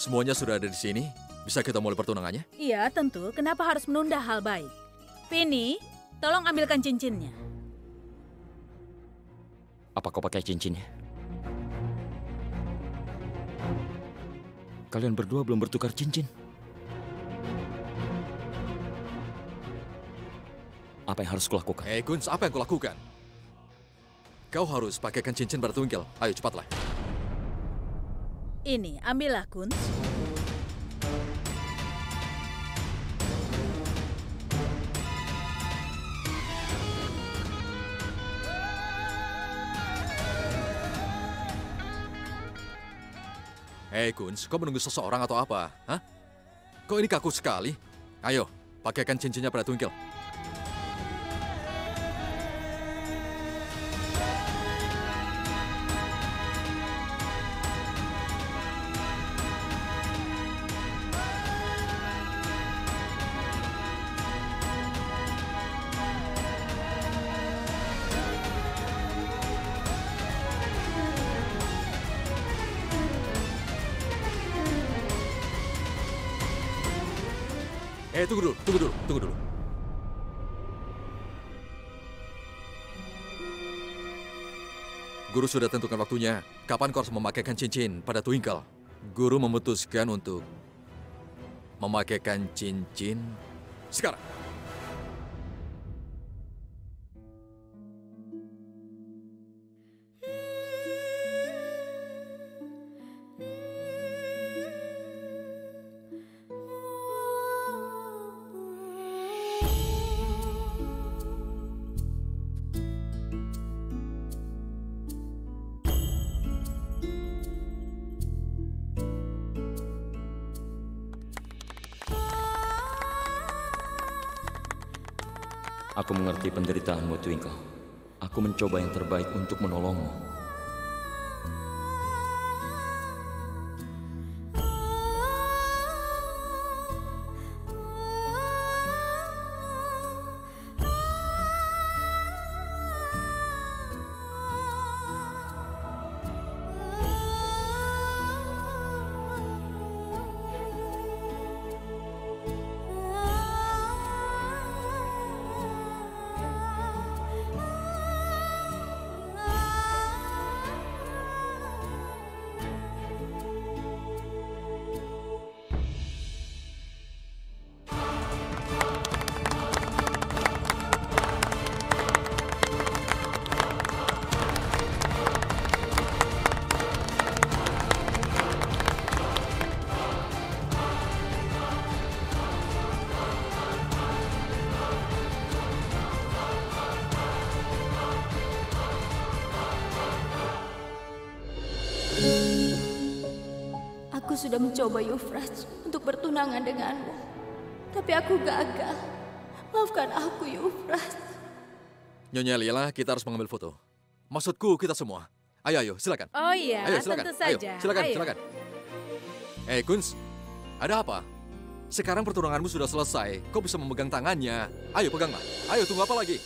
Semuanya sudah ada di sini. Bisa kita mulai pertunangannya? Iya, tentu. Kenapa harus menunda hal baik? Vini, tolong ambilkan cincinnya. Apa kau pakai cincinnya? Kalian berdua belum bertukar cincin. Apa yang harus kulakukan? Guns, apa yang kau lakukan? Kau harus pakaikan cincin pada Twinkle. Ayo, cepatlah. Ini, ambillah, Guns. Guns, kau menunggu seseorang atau apa? Hah? Kok ini kaku sekali? Ayo, pakaikan cincinnya pada Twinkle. Tunggu dulu. Guru sudah tentukan waktunya. Kapan kau harus memakaikan cincin pada Twinkle? Guru memutuskan untuk memakaikan cincin sekarang. Aku mengerti penderitaanmu, Twinkle. Aku mencoba yang terbaik untuk menolongmu. Aku sudah mencoba, Euphrates, untuk bertunangan denganmu. Tapi aku gagal. Maafkan aku, Euphrates. Nyonya Lila, kita harus mengambil foto. Maksudku, kita semua. Ayo, silakan. Oh iya, Ayo, silakan. tentu saja. Ayo, silakan. Guns, ada apa? Sekarang pertunanganmu sudah selesai. Kau bisa memegang tangannya. Ayo, peganglah. Ayo, tunggu apa lagi?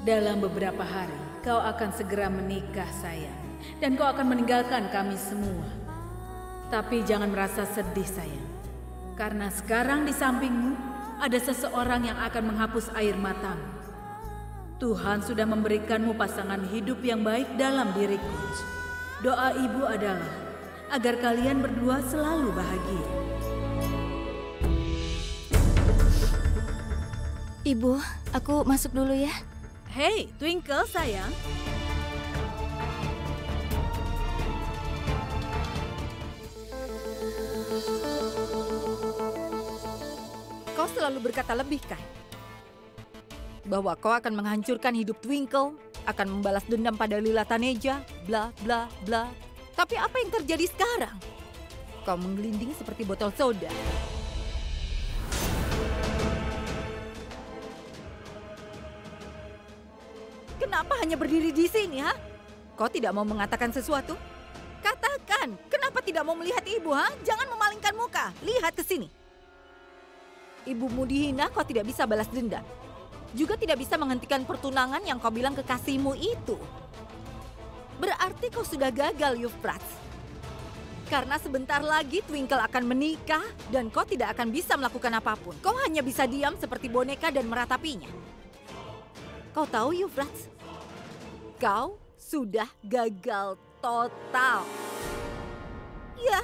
Dalam beberapa hari, kau akan segera menikah, sayang. Dan kau akan meninggalkan kami semua. Tapi jangan merasa sedih, sayang. Karena sekarang di sampingmu, ada seseorang yang akan menghapus air matamu. Tuhan sudah memberikanmu pasangan hidup yang baik dalam diriku. Doa ibu adalah agar kalian berdua selalu bahagia. Ibu, aku masuk dulu ya. Hei, Twinkle sayang. Kau selalu berkata lebih kan? Bahwa kau akan menghancurkan hidup Twinkle, akan membalas dendam pada Lila Taneja, bla bla bla. Tapi apa yang terjadi sekarang? Kau menggelinding seperti botol soda. Kenapa hanya berdiri di sini, ha? Kau tidak mau mengatakan sesuatu? Katakan, kenapa tidak mau melihat ibu, ha? Jangan memalingkan muka, lihat ke sini. Ibumu dihina, kau tidak bisa balas dendam. Juga tidak bisa menghentikan pertunangan yang kau bilang kekasihmu itu. Berarti kau sudah gagal, Euphrates. Karena sebentar lagi Twinkle akan menikah dan kau tidak akan bisa melakukan apapun. Kau hanya bisa diam seperti boneka dan meratapinya. Kau tahu, Euphrates? Kau sudah gagal total. Ya,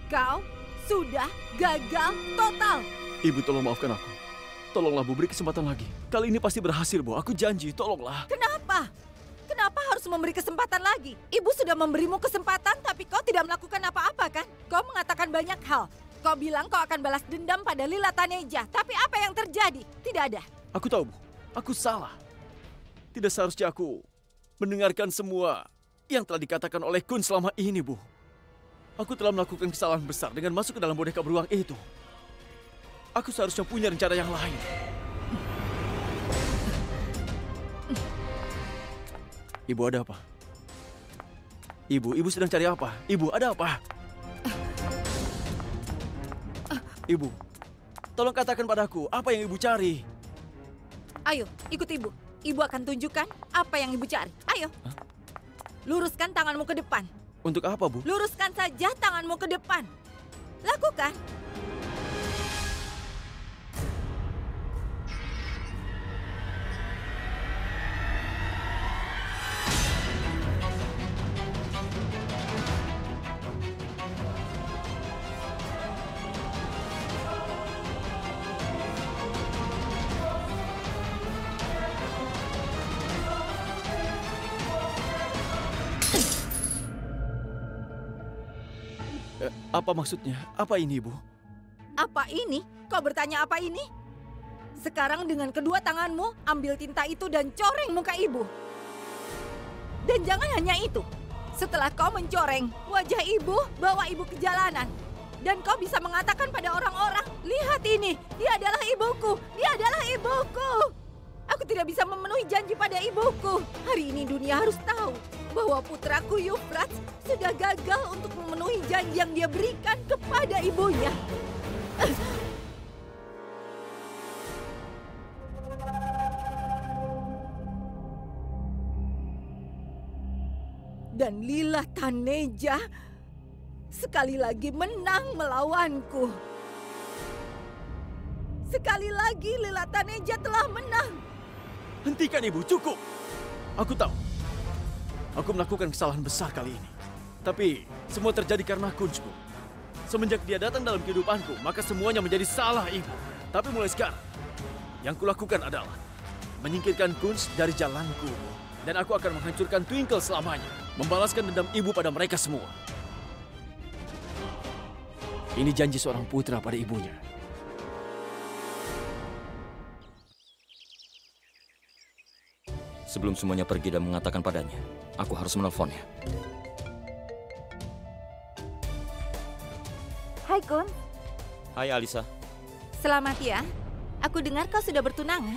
kau sudah gagal total. Ibu, tolong maafkan aku. Tolonglah, Bu, beri kesempatan lagi. Kali ini pasti berhasil, Bu. Aku janji, tolonglah. Kenapa? Kenapa harus memberi kesempatan lagi? Ibu sudah memberimu kesempatan, tapi kau tidak melakukan apa-apa, kan? Kau mengatakan banyak hal. Kau bilang kau akan balas dendam pada Lila Taneja. Tapi apa yang terjadi? Tidak ada. Aku tahu, Bu. Aku salah. Tidak seharusnya aku mendengarkan semua yang telah dikatakan oleh Kun selama ini, Bu. Aku telah melakukan kesalahan besar dengan masuk ke dalam boneka beruang itu. Aku seharusnya punya rencana yang lain. Ibu, ada apa? Ibu sedang cari apa? Ibu, ada apa? Ibu, tolong katakan padaku, apa yang Ibu cari? Ayo, ikut ibu. Ibu akan tunjukkan apa yang ibu cari. Ayo. Luruskan tanganmu ke depan. Untuk apa, Bu? Luruskan saja tanganmu ke depan. Lakukan. Apa maksudnya? Apa ini, Ibu? Apa ini? Kau bertanya apa ini? Sekarang dengan kedua tanganmu, ambil tinta itu dan coreng muka ibu. Dan jangan hanya itu. Setelah kau mencoreng wajah ibu, bawa ibu ke jalanan. Dan kau bisa mengatakan pada orang-orang, lihat ini, dia adalah ibuku, dia adalah ibuku. Aku tidak bisa memenuhi janji pada ibuku. Hari ini dunia harus tahu bahwa putraku Euphrates sudah gagal untuk memenuhi janji yang dia berikan kepada ibunya. Dan Lila Taneja sekali lagi menang melawanku. Sekali lagi Lila Taneja telah menang. Hentikan, Ibu, cukup. Aku tahu. Aku melakukan kesalahan besar kali ini. Tapi semua terjadi karena Kunz, Bu. Semenjak dia datang dalam kehidupanku, maka semuanya menjadi salah, Ibu. Tapi mulai sekarang, yang kulakukan adalah menyingkirkan Kunz dari jalanku. Dan aku akan menghancurkan Twinkle selamanya. Membalaskan dendam Ibu pada mereka semua. Ini janji seorang putra pada ibunya. Sebelum semuanya pergi dan mengatakan padanya, aku harus menelponnya. Hai Kun, Hai Alisa. selamat ya. Aku dengar kau sudah bertunangan.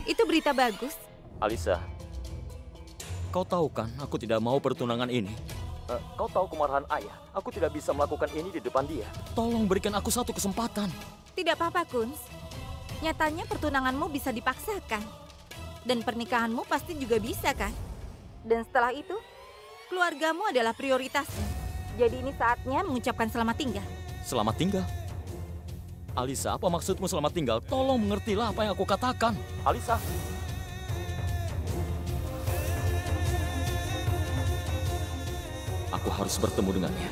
Itu berita bagus. Alisa, kau tahu kan aku tidak mau pertunangan ini. Kau tahu kemarahan ayah. Aku tidak bisa melakukan ini di depan dia. Tolong berikan aku satu kesempatan. Tidak apa-apa Kun. Nyatanya pertunanganmu bisa dipaksakan. Dan pernikahanmu pasti juga bisa kan? Dan setelah itu, keluargamu adalah prioritasmu. Jadi ini saatnya mengucapkan selamat tinggal. Selamat tinggal? Alisa, apa maksudmu selamat tinggal? Tolong mengertilah apa yang aku katakan. Alisa. Aku harus bertemu dengannya.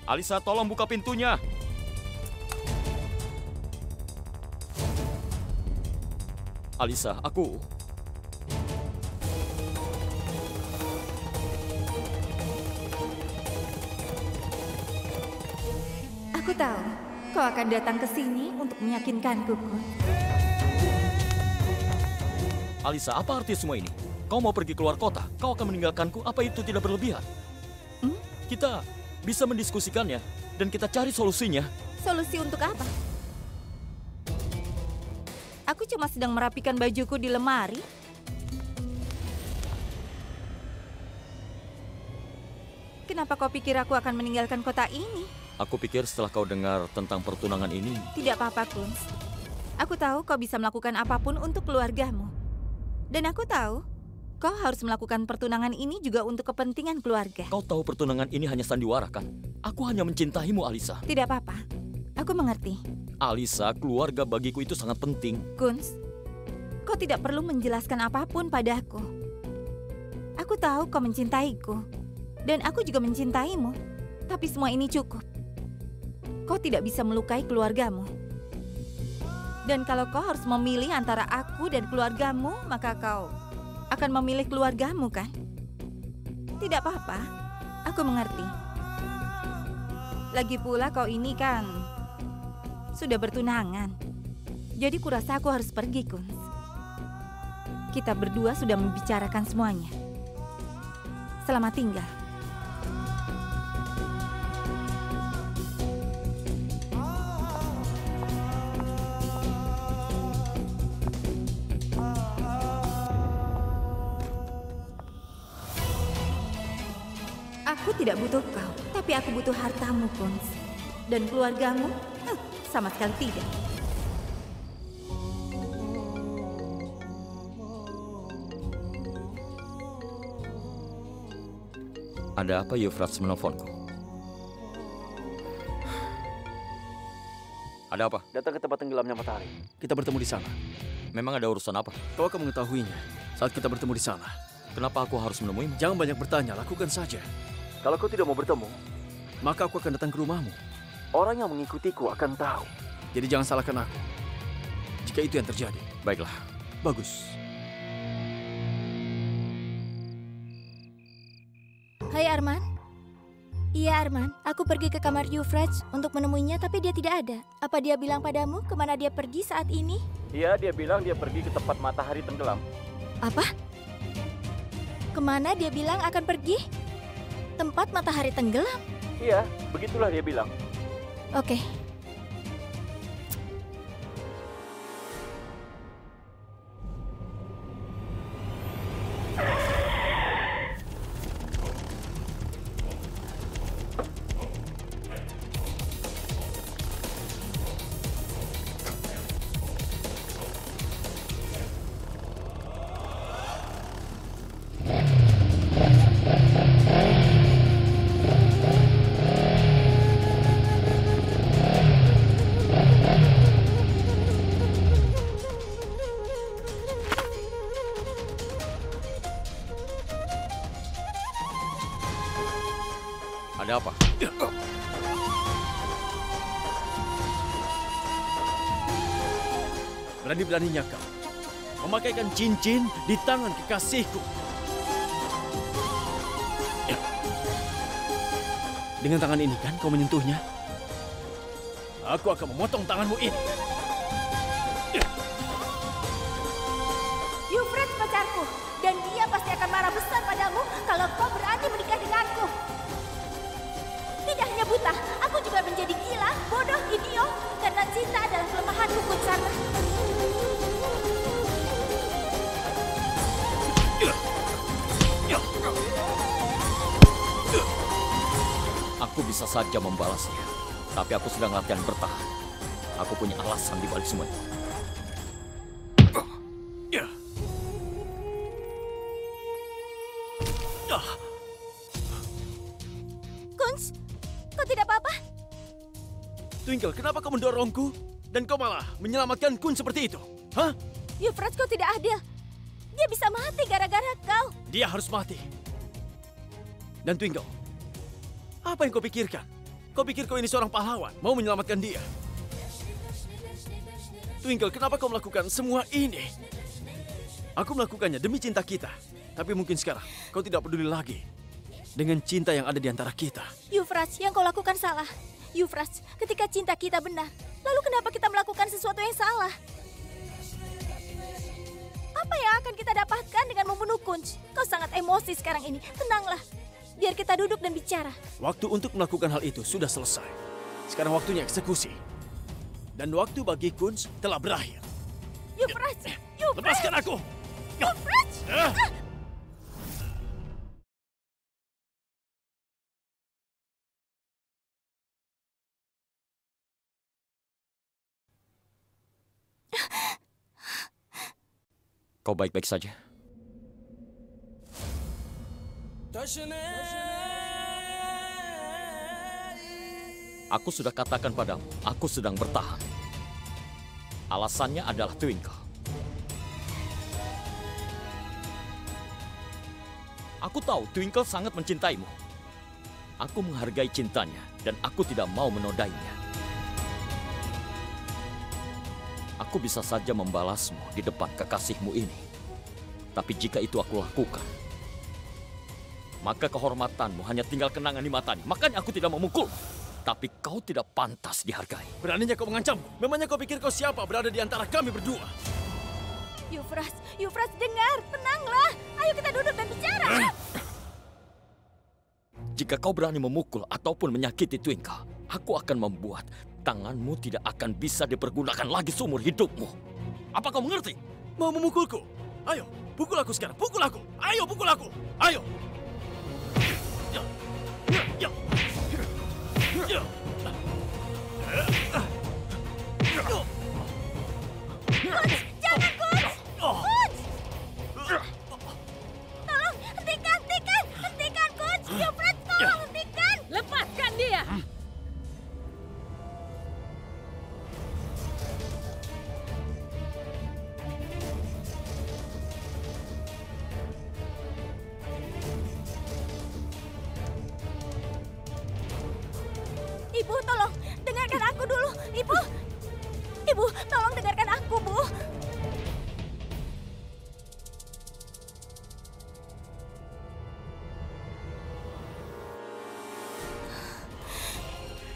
Alisa, tolong buka pintunya. Alisa, aku... Aku tahu kau akan datang ke sini untuk meyakinkanku, Kun. Alisa, apa arti semua ini? Kau mau pergi keluar kota? Kau akan meninggalkanku? Apa itu tidak berlebihan? Kita bisa mendiskusikannya dan kita cari solusinya. Solusi untuk apa? Aku cuma sedang merapikan bajuku di lemari. Kenapa kau pikir aku akan meninggalkan kota ini? Aku pikir setelah kau dengar tentang pertunangan ini... Tidak apa-apa, Kunz. Aku tahu kau bisa melakukan apapun untuk keluargamu. Dan aku tahu kau harus melakukan pertunangan ini juga untuk kepentingan keluarga. Kau tahu pertunangan ini hanya sandiwara, kan? Aku hanya mencintaimu, Alisa. Tidak apa-apa. Aku mengerti. Alisa, keluarga bagiku itu sangat penting. Kunz, kau tidak perlu menjelaskan apapun padaku. Aku tahu kau mencintaiku. Dan aku juga mencintaimu. Tapi semua ini cukup. Kau tidak bisa melukai keluargamu. Dan kalau kau harus memilih antara aku dan keluargamu, maka kau akan memilih keluargamu, kan? Tidak apa-apa, aku mengerti. Lagi pula kau ini kan sudah bertunangan. Jadi kurasa aku harus pergi, Kunz. Kita berdua sudah membicarakan semuanya. Selamat tinggal. Aku tidak butuh kau, tapi aku butuh hartamu, Kunz. Dan keluargamu, sama sekali tidak. Ada apa Euphrates menelponku? Ada apa? Datang ke tempat tenggelamnya matahari. Kita bertemu di sana. Memang ada urusan apa? Kau akan mengetahuinya saat kita bertemu di sana. Kenapa aku harus menemuimu? Jangan banyak bertanya, lakukan saja. Kalau kau tidak mau bertemu, maka aku akan datang ke rumahmu. Orang yang mengikutiku akan tahu. Jadi jangan salahkan aku jika itu yang terjadi. Baiklah. Bagus. Hai Arman. Iya Arman, aku pergi ke kamar Euphrates untuk menemuinya tapi dia tidak ada. Apa dia bilang padamu kemana dia pergi saat ini? Iya, dia bilang dia pergi ke tempat matahari tenggelam. Apa? Kemana dia bilang akan pergi? Tempat matahari tenggelam? Iya, begitulah dia bilang. Oke. Ada apa? Berani-beraninya kau memakaikan cincin di tangan kekasihku. Dengan tangan ini kan kau menyentuhnya? Aku akan memotong tanganmu ini. Euphrates pacarku, dan dia pasti akan marah besar padamu kalau kau berani menikah denganku. Tidak hanya buta, aku juga menjadi gila, bodoh, idiot, karena cinta adalah kelemahanku, Kutsana. Aku bisa saja membalasnya, tapi aku sedang latihan bertahan. Aku punya alasan di balik semuanya. Kunz, kau tidak apa-apa? Twinkle, kenapa kau mendorongku? Dan kau malah menyelamatkan Kun seperti itu. Hah? Euphrates, kau tidak adil. Dia bisa mati gara-gara kau. Dia harus mati. Dan Twinkle, apa yang kau pikirkan? Kau pikir kau ini seorang pahlawan, mau menyelamatkan dia? Twinkle, kenapa kau melakukan semua ini? Aku melakukannya demi cinta kita. Tapi mungkin sekarang kau tidak peduli lagi dengan cinta yang ada di antara kita. Euphrates, yang kau lakukan salah. Euphrates, ketika cinta kita benar, lalu kenapa kita melakukan sesuatu yang salah? Apa yang akan kita dapatkan dengan membunuh Kunz? Kau sangat emosi sekarang ini. Tenanglah. Biar kita duduk dan bicara. Waktu untuk melakukan hal itu sudah selesai. Sekarang waktunya eksekusi. Dan waktu bagi Kunz telah berakhir. Euphrates! Lepaskan aku! Euphrates! Kau baik-baik saja? Aku sudah katakan padamu, aku sedang bertahan. Alasannya adalah Twinkle. Aku tahu Twinkle sangat mencintaimu. Aku menghargai cintanya dan aku tidak mau menodainya. Aku bisa saja membalasmu di depan kekasihmu ini. Tapi jika itu aku lakukan, maka kehormatanmu hanya tinggal kenangan di matanya. Makanya aku tidak memukul. Tapi kau tidak pantas dihargai. Beraninya kau mengancamku? Memangnya kau pikir kau siapa berada di antara kami berdua? Euphrates, dengar. Tenanglah. Ayo kita duduk dan bicara. Jika kau berani memukul ataupun menyakiti Twinkle, aku akan membuat tanganmu tidak akan bisa dipergunakan lagi seumur hidupmu. Apa kau mengerti? Mau memukulku? Ayo, pukul aku sekarang. Pukul aku. Ayo, pukul aku. Ayo. Jangan, Kunz! Kunz! Tolong, hentikan! Hentikan, Kunz! Euphrates, tolong hentikan! Lepaskan dia! Ibu, tolong, dengarkan aku dulu. Ibu, tolong dengarkan aku, Bu.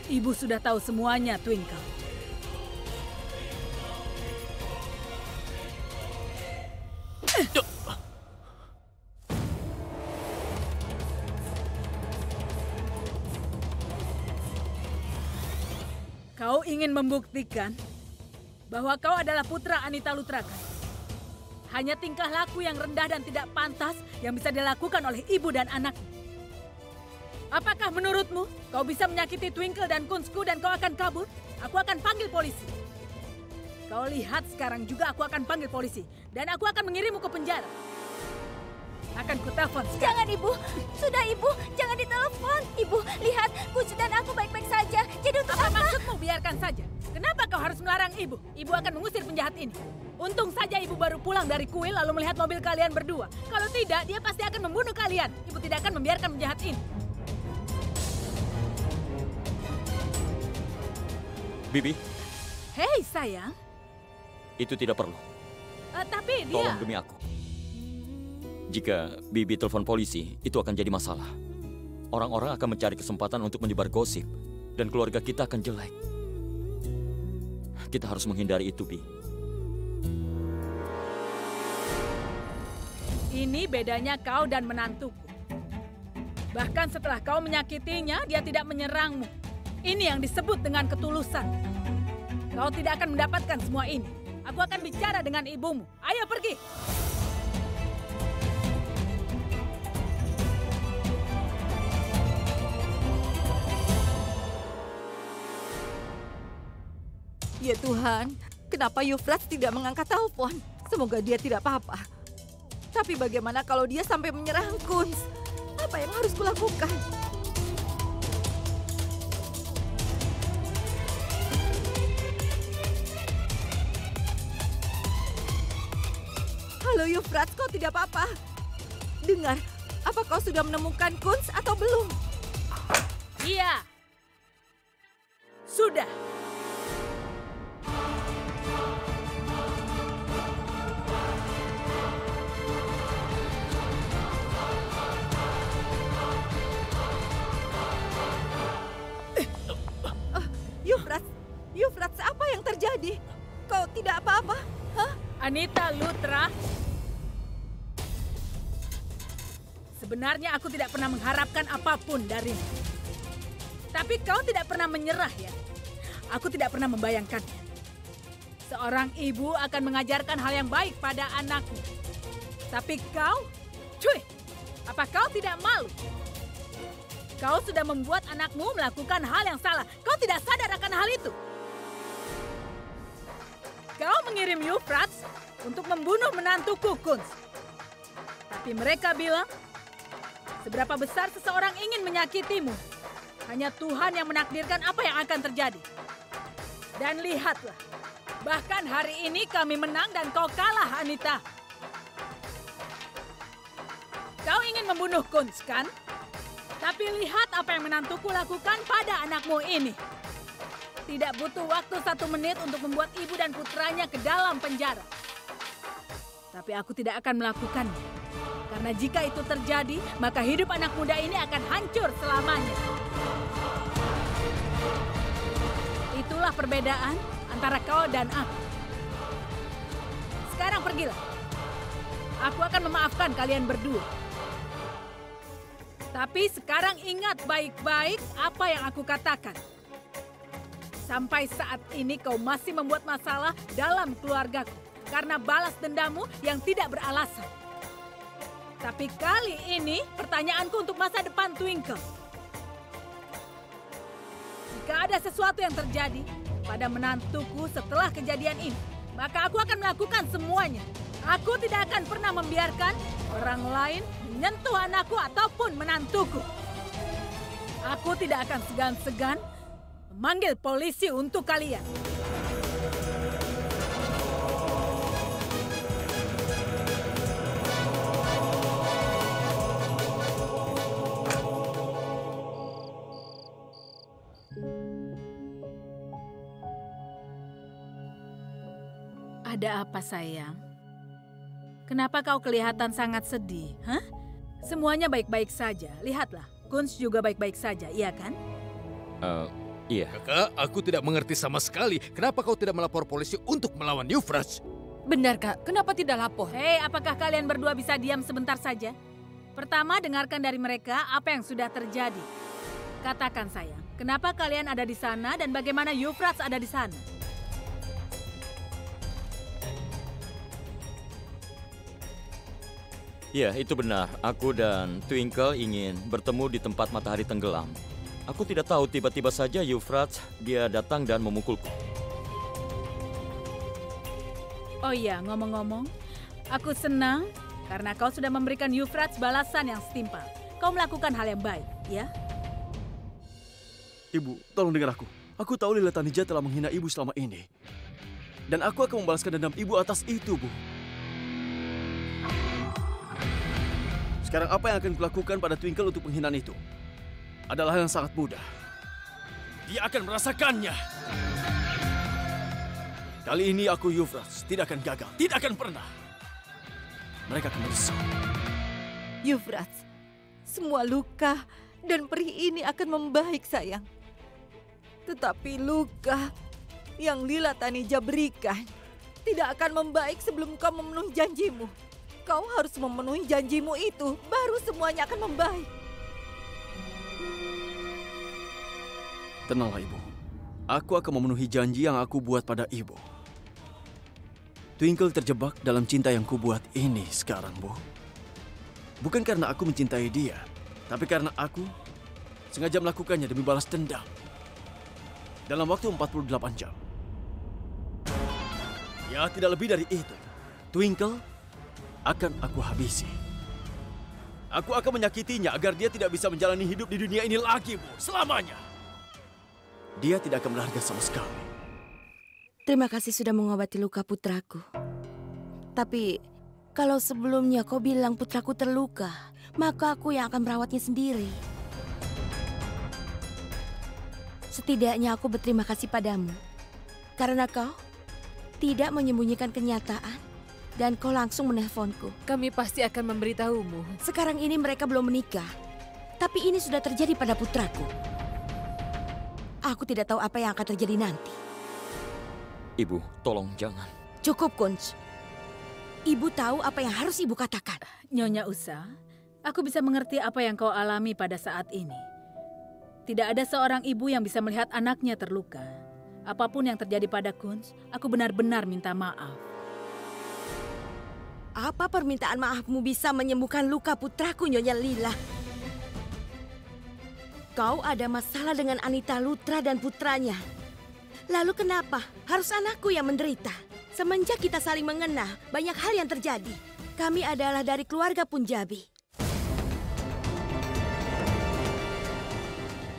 Ibu sudah tahu semuanya, Twinkle. Kau ingin membuktikan bahwa kau adalah putra Anita Lutrakan. Hanya tingkah laku yang rendah dan tidak pantas yang bisa dilakukan oleh ibu dan anaknya. Apakah menurutmu kau bisa menyakiti Twinkle dan Kunzku dan kau akan kabur? Aku akan panggil polisi. Kau lihat sekarang juga aku akan panggil polisi. Dan aku akan mengirimmu ke penjara. Akan kutelepon sekarang. Jangan, Ibu. Sudah, Ibu. Jangan ditelepon. Ibu, lihat. Kunz dan aku baik-baik saja. Jadi untuk Apa apa? maksudmu biarkan saja? Kenapa kau harus melarang ibu? Ibu akan mengusir penjahat ini. Untung saja ibu baru pulang dari kuil lalu melihat mobil kalian berdua. Kalau tidak, dia pasti akan membunuh kalian. Ibu tidak akan membiarkan penjahat ini. Bibi, Hei sayang, itu tidak perlu. tapi dia... Tolong demi aku. Jika Bibi telepon polisi, itu akan jadi masalah. Orang-orang akan mencari kesempatan untuk menyebar gosip. Dan keluarga kita akan jelek. Kita harus menghindari itu, Bi. Ini bedanya kau dan menantuku. Bahkan setelah kau menyakitinya, dia tidak menyerangmu. Ini yang disebut dengan ketulusan. Kau tidak akan mendapatkan semua ini. Aku akan bicara dengan ibumu. Ayo pergi. Ya Tuhan, kenapa Euphrates tidak mengangkat telepon? Semoga dia tidak apa-apa. Tapi bagaimana kalau dia sampai menyerang Kunz? Apa yang harus kulakukan? Ayo Euphrates, kau tidak apa-apa. Dengar, apa kau sudah menemukan Kunz atau belum? Iya. Sudah. Euphrates, apa yang terjadi? Kau tidak apa-apa? Hah? Anita Lutra. Sebenarnya aku tidak pernah mengharapkan apapun darimu. Tapi kau tidak pernah menyerah ya. Aku tidak pernah membayangkannya. Seorang ibu akan mengajarkan hal yang baik pada anaknya. Tapi kau, cuy, apa kau tidak malu? Kau sudah membuat anakmu melakukan hal yang salah. Kau tidak sadar akan hal itu. Kau mengirim Euphrates untuk membunuh menantuku, Kunz. Tapi mereka bilang, seberapa besar seseorang ingin menyakitimu, hanya Tuhan yang menakdirkan apa yang akan terjadi. Dan lihatlah, bahkan hari ini kami menang dan kau kalah, Anita. Kau ingin membunuh Kunz, kan? Tapi lihat apa yang menantuku lakukan pada anakmu ini. Tidak butuh waktu 1 menit untuk membuat ibu dan putranya ke dalam penjara. Tapi aku tidak akan melakukannya. Karena jika itu terjadi, maka hidup anak muda ini akan hancur selamanya. Itulah perbedaan antara kau dan aku. Sekarang pergilah. Aku akan memaafkan kalian berdua. Tapi sekarang ingat baik-baik apa yang aku katakan. Sampai saat ini kau masih membuat masalah dalam keluargaku karena balas dendammu yang tidak beralasan. Tapi kali ini pertanyaanku untuk masa depan Twinkle. Jika ada sesuatu yang terjadi pada menantuku setelah kejadian ini, maka aku akan melakukan semuanya. Aku tidak akan pernah membiarkan orang lain menyentuh anakku ataupun menantuku. Aku tidak akan segan-segan memanggil polisi untuk kalian. Ada apa, sayang? Kenapa kau kelihatan sangat sedih? Hah? Semuanya baik-baik saja. Lihatlah, Kunz juga baik-baik saja, iya kan? Iya. Kakak, aku tidak mengerti sama sekali. Kenapa kau tidak melapor polisi untuk melawan Euphrates? Benar, Kak. Kenapa tidak lapor? Hei, apakah kalian berdua bisa diam sebentar saja? Pertama, dengarkan dari mereka apa yang sudah terjadi. Katakan, sayang, kenapa kalian ada di sana dan bagaimana Euphrates ada di sana? Ya, itu benar. Aku dan Twinkle ingin bertemu di tempat matahari tenggelam. Aku tidak tahu, tiba-tiba saja Euphrates, dia datang dan memukulku. Oh iya, ngomong-ngomong, aku senang karena kau sudah memberikan Euphrates balasan yang setimpal. Kau melakukan hal yang baik, ya? Ibu, tolong dengar aku. Aku tahu Lila Tanija telah menghina ibu selama ini. Dan aku akan membalaskan dendam ibu atas itu, Bu. Sekarang apa yang akan kulakukan pada Twinkle untuk penghinaan itu? Adalah yang sangat mudah. Dia akan merasakannya. Kali ini aku Euphrates tidak akan gagal, tidak akan pernah. Mereka akan menyesal. Euphrates, semua luka dan perih ini akan membaik, sayang. Tetapi luka yang Lila Tanija berikan tidak akan membaik sebelum kau memenuhi janjimu. Kau harus memenuhi janjimu itu, baru semuanya akan membaik. Tenanglah, Ibu. Aku akan memenuhi janji yang aku buat pada Ibu. Twinkle terjebak dalam cinta yang kubuat ini sekarang, Bu. Bukan karena aku mencintai dia, tapi karena aku sengaja melakukannya demi balas dendam. Dalam waktu 48 jam. Ya, tidak lebih dari itu. Twinkle akan aku habisi. Aku akan menyakitinya agar dia tidak bisa menjalani hidup di dunia ini lagi, Bu. Selamanya. Dia tidak akan berharga sama sekali. Terima kasih sudah mengobati luka putraku. Tapi Kalau sebelumnya kau bilang putraku terluka, maka aku yang akan merawatnya sendiri. Setidaknya aku berterima kasih padamu. Karena kau tidak menyembunyikan kenyataan dan kau langsung menelponku. Kami pasti akan memberitahumu. Sekarang ini mereka belum menikah, tapi ini sudah terjadi pada putraku. Aku tidak tahu apa yang akan terjadi nanti. Ibu, tolong jangan. Cukup, Kunz. Ibu tahu apa yang harus ibu katakan. Nyonya Usa, aku bisa mengerti apa yang kau alami pada saat ini. Tidak ada seorang ibu yang bisa melihat anaknya terluka. Apapun yang terjadi pada Kunz, aku benar-benar minta maaf. Apa permintaan maafmu bisa menyembuhkan luka putraku, Nyonya Lila? Kau ada masalah dengan Anita Lutra dan putranya. Lalu kenapa harus anakku yang menderita? Semenjak kita saling mengenal, banyak hal yang terjadi. Kami adalah dari keluarga Punjabi.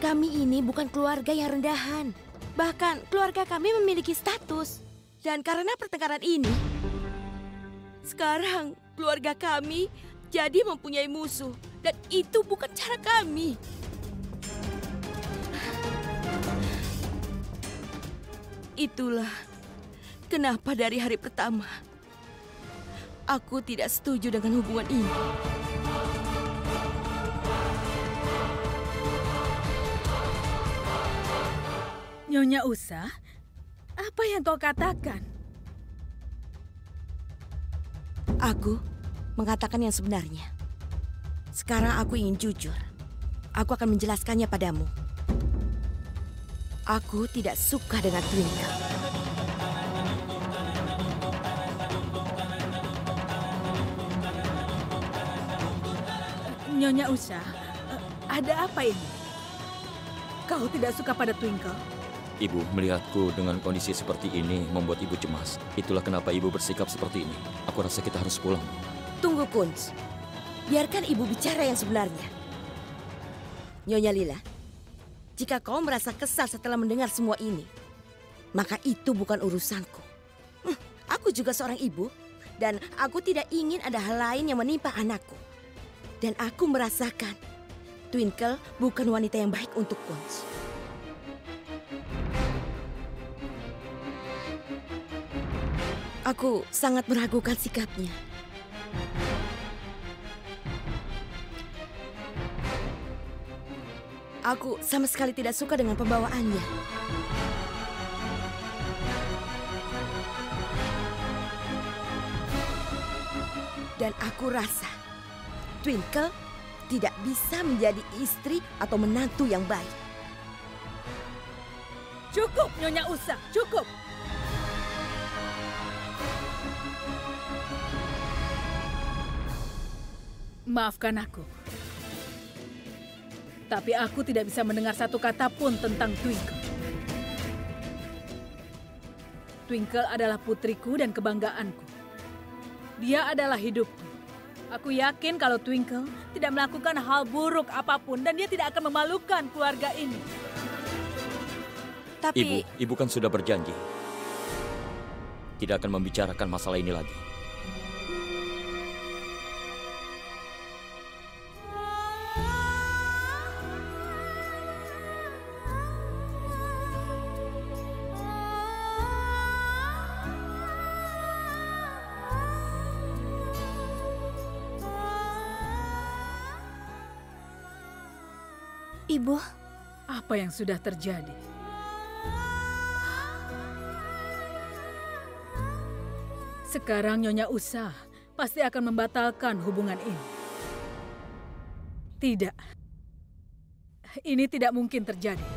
Kami ini bukan keluarga yang rendahan. Bahkan keluarga kami memiliki status. Dan karena pertengkaran ini, sekarang keluarga kami jadi mempunyai musuh. Dan itu bukan cara kami. Itulah kenapa dari hari pertama aku tidak setuju dengan hubungan ini. Nyonya Usa, apa yang kau katakan? Aku mengatakan yang sebenarnya. Sekarang aku ingin jujur. Aku akan menjelaskannya padamu. Aku tidak suka dengan Twinkle. Nyonya Usa, ada apa ini? Kau tidak suka pada Twinkle? Ibu, melihatku dengan kondisi seperti ini membuat ibu cemas. Itulah kenapa ibu bersikap seperti ini. Aku rasa kita harus pulang. Tunggu, Kunz. Biarkan ibu bicara yang sebenarnya. Nyonya Lila, jika kau merasa kesal setelah mendengar semua ini, maka itu bukan urusanku. Aku juga seorang ibu, dan aku tidak ingin ada hal lain yang menimpa anakku. Dan aku merasakan Twinkle bukan wanita yang baik untuk Kunz. Aku sangat meragukan sikapnya. Aku sama sekali tidak suka dengan pembawaannya. Dan aku rasa Twinkle tidak bisa menjadi istri atau menantu yang baik. Cukup, Nyonya Usa, cukup. Maafkan aku. Tapi aku tidak bisa mendengar satu kata pun tentang Twinkle. Twinkle adalah putriku dan kebanggaanku. Dia adalah hidupku. Aku yakin kalau Twinkle tidak melakukan hal buruk apapun dan dia tidak akan memalukan keluarga ini. Tapi... Ibu kan sudah berjanji. Tidak akan membicarakan masalah ini lagi. Ibu, apa yang sudah terjadi? Sekarang Nyonya Usa pasti akan membatalkan hubungan ini. Tidak. Ini tidak mungkin terjadi.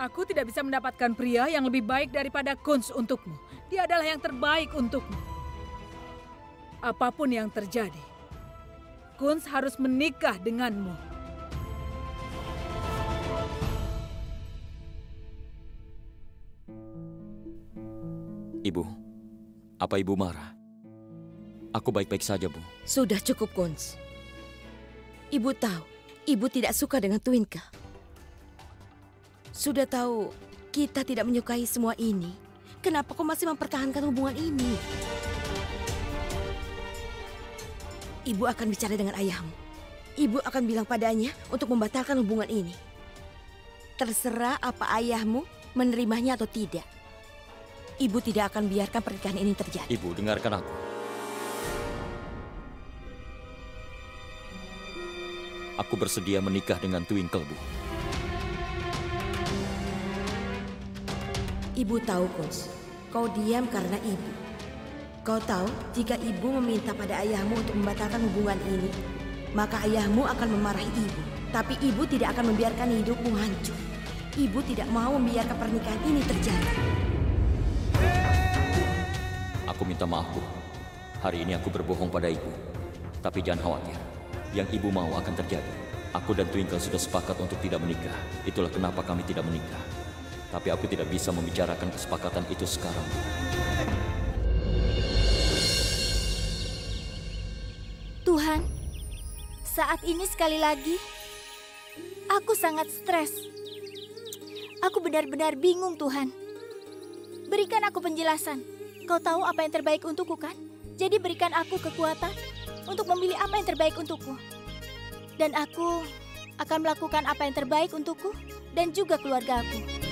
Aku tidak bisa mendapatkan pria yang lebih baik daripada Kunz untukmu. Dia adalah yang terbaik untukmu. Apapun yang terjadi, Kunz harus menikah denganmu. Ibu, apa ibu marah? Aku baik-baik saja, Bu. Sudah cukup, Kunz. Ibu tahu, ibu tidak suka dengan Twinkle. Sudah tahu, kita tidak menyukai semua ini Kenapa kau masih mempertahankan hubungan ini? Ibu akan bicara dengan ayahmu. Ibu akan bilang padanya untuk membatalkan hubungan ini. Terserah apa ayahmu menerimanya atau tidak. Ibu tidak akan biarkan pernikahan ini terjadi. Ibu, dengarkan aku. Aku bersedia menikah dengan Twinkle, Bu. Ibu tahu, Kunz, kau diam karena ibu. Kau tahu, jika ibu meminta pada ayahmu untuk membatalkan hubungan ini, maka ayahmu akan memarahi ibu. Tapi ibu tidak akan membiarkan hidupmu hancur. Ibu tidak mau membiarkan pernikahan ini terjadi. Aku minta maaf, Bu. Hari ini aku berbohong pada ibu. Tapi jangan khawatir. Yang ibu mau akan terjadi. Aku dan Twinkle sudah sepakat untuk tidak menikah. Itulah kenapa kami tidak menikah. Tapi aku tidak bisa membicarakan kesepakatan itu sekarang. Tuhan, saat ini sekali lagi, aku sangat stres. Aku benar-benar bingung, Tuhan. Berikan aku penjelasan. Kau tahu apa yang terbaik untukku, kan? Jadi berikan aku kekuatan untuk memilih apa yang terbaik untukku. Dan aku akan melakukan apa yang terbaik untukku dan juga keluarga aku.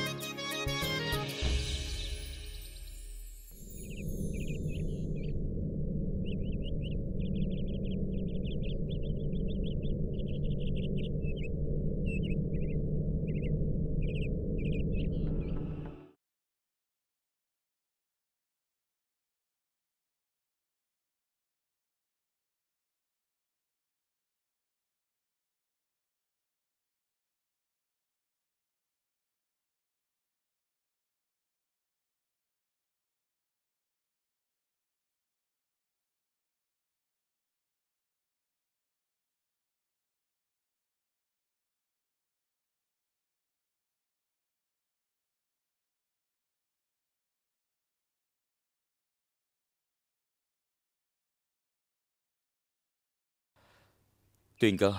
Twinkle,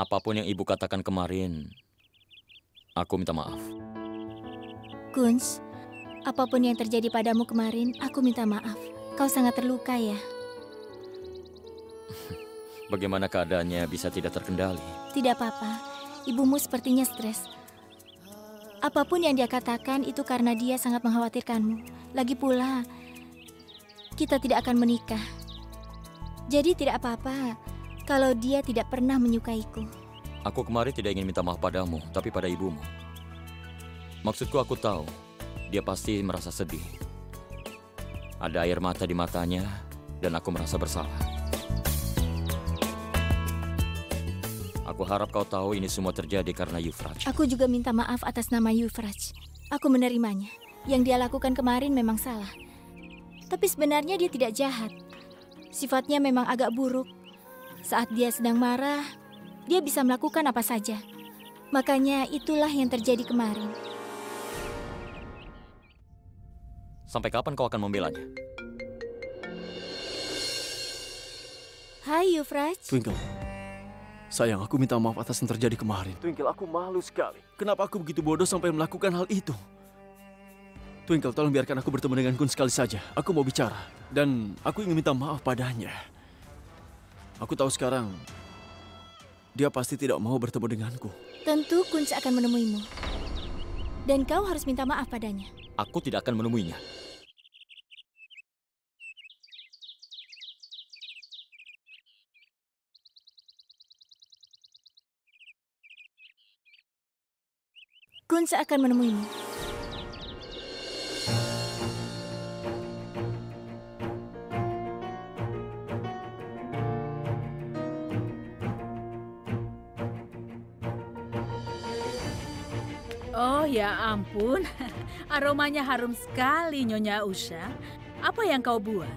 apapun yang ibu katakan kemarin, aku minta maaf. Kunz, apapun yang terjadi padamu kemarin, aku minta maaf. Kau sangat terluka ya? Bagaimana keadaannya bisa tidak terkendali? Tidak apa-apa, ibumu sepertinya stres. Apapun yang dia katakan itu karena dia sangat mengkhawatirkanmu. Lagi pula, kita tidak akan menikah. Jadi tidak apa-apa kalau dia tidak pernah menyukaiku. Aku kemarin tidak ingin minta maaf padamu, tapi pada ibumu. Maksudku aku tahu, dia pasti merasa sedih. Ada air mata di matanya, dan aku merasa bersalah. Aku harap kau tahu ini semua terjadi karena Euphrates. Aku juga minta maaf atas nama Euphrates. Aku menerimanya. Yang dia lakukan kemarin memang salah. Tapi sebenarnya dia tidak jahat. Sifatnya memang agak buruk. Saat dia sedang marah, dia bisa melakukan apa saja. Makanya itulah yang terjadi kemarin. Sampai kapan kau akan membelanya? Hai Euphrates. Twinkle, sayang, aku minta maaf atas yang terjadi kemarin. Twinkle, aku malu sekali. Kenapa aku begitu bodoh sampai melakukan hal itu? Twinkle, tolong biarkan aku bertemu dengan Kunz sekali saja. Aku mau bicara. Dan aku ingin minta maaf padanya. Aku tahu sekarang, dia pasti tidak mau bertemu denganku. Tentu Kunz akan menemuimu. Dan kau harus minta maaf padanya. Aku tidak akan menemuinya. Kunz akan menemuimu. Oh ya ampun, aromanya harum sekali Nyonya Usha. Apa yang kau buat?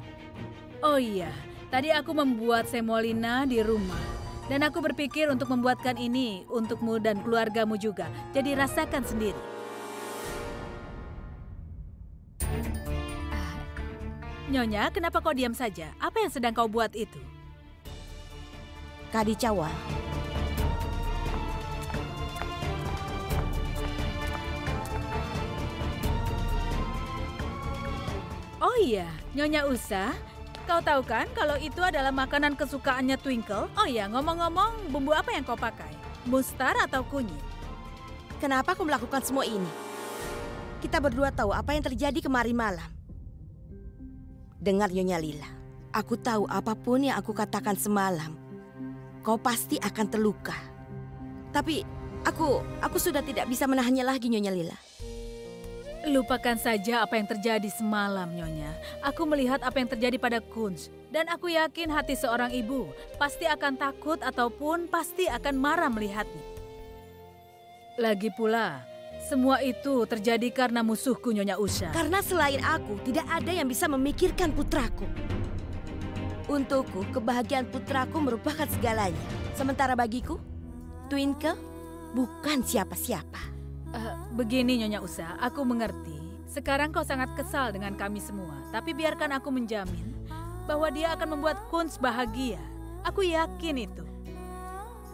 Oh iya, tadi aku membuat semolina di rumah. Dan aku berpikir untuk membuatkan ini untukmu dan keluargamu juga. Jadi rasakan sendiri. Nyonya, kenapa kau diam saja? Apa yang sedang kau buat itu? Kadicawa. Oh iya, Nyonya Usa, kau tahu kan kalau itu adalah makanan kesukaannya Twinkle? Oh iya, ngomong-ngomong, bumbu apa yang kau pakai? Mustar atau kunyit? Kenapa kau melakukan semua ini? Kita berdua tahu apa yang terjadi kemarin malam. Dengar Nyonya Lila, aku tahu apapun yang aku katakan semalam, kau pasti akan terluka. Tapi aku sudah tidak bisa menahannya lagi, Nyonya Lila. Lupakan saja apa yang terjadi semalam, Nyonya. Aku melihat apa yang terjadi pada Kunz. Dan aku yakin hati seorang ibu pasti akan takut ataupun pasti akan marah melihatnya. Lagi pula, semua itu terjadi karena musuhku, Nyonya Usha. Karena selain aku, tidak ada yang bisa memikirkan putraku. Untukku, kebahagiaan putraku merupakan segalanya. Sementara bagiku, Twinkle bukan siapa-siapa. Begini Nyonya Usha, aku mengerti. Sekarang kau sangat kesal dengan kami semua. Tapi biarkan aku menjamin bahwa dia akan membuat Kunz bahagia. Aku yakin itu.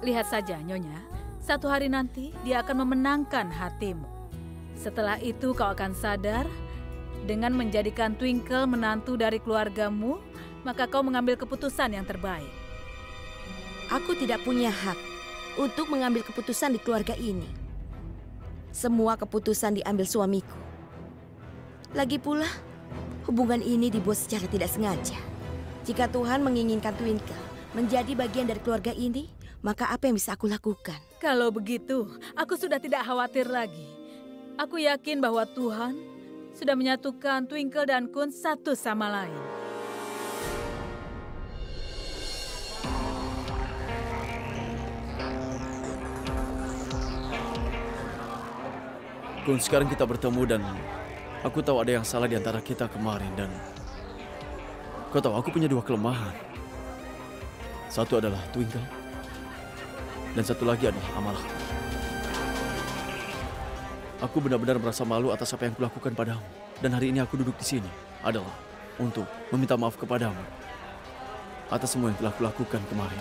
Lihat saja Nyonya, satu hari nanti dia akan memenangkan hatimu. Setelah itu kau akan sadar, dengan menjadikan Twinkle menantu dari keluargamu, maka kau mengambil keputusan yang terbaik. Aku tidak punya hak untuk mengambil keputusan di keluarga ini. Semua keputusan diambil suamiku. Lagi pula, hubungan ini dibuat secara tidak sengaja. Jika Tuhan menginginkan Twinkle menjadi bagian dari keluarga ini, maka apa yang bisa aku lakukan? Kalau begitu, aku sudah tidak khawatir lagi. Aku yakin bahwa Tuhan sudah menyatukan Twinkle dan Kunz satu sama lain. Kun, sekarang kita bertemu dan aku tahu ada yang salah di antara kita kemarin dan kau tahu aku punya dua kelemahan. Satu adalah Twinkle dan satu lagi adalah amarah. Aku benar-benar merasa malu atas apa yang kulakukan padamu dan hari ini aku duduk di sini adalah untuk meminta maaf kepadamu atas semua yang telah kulakukan kemarin.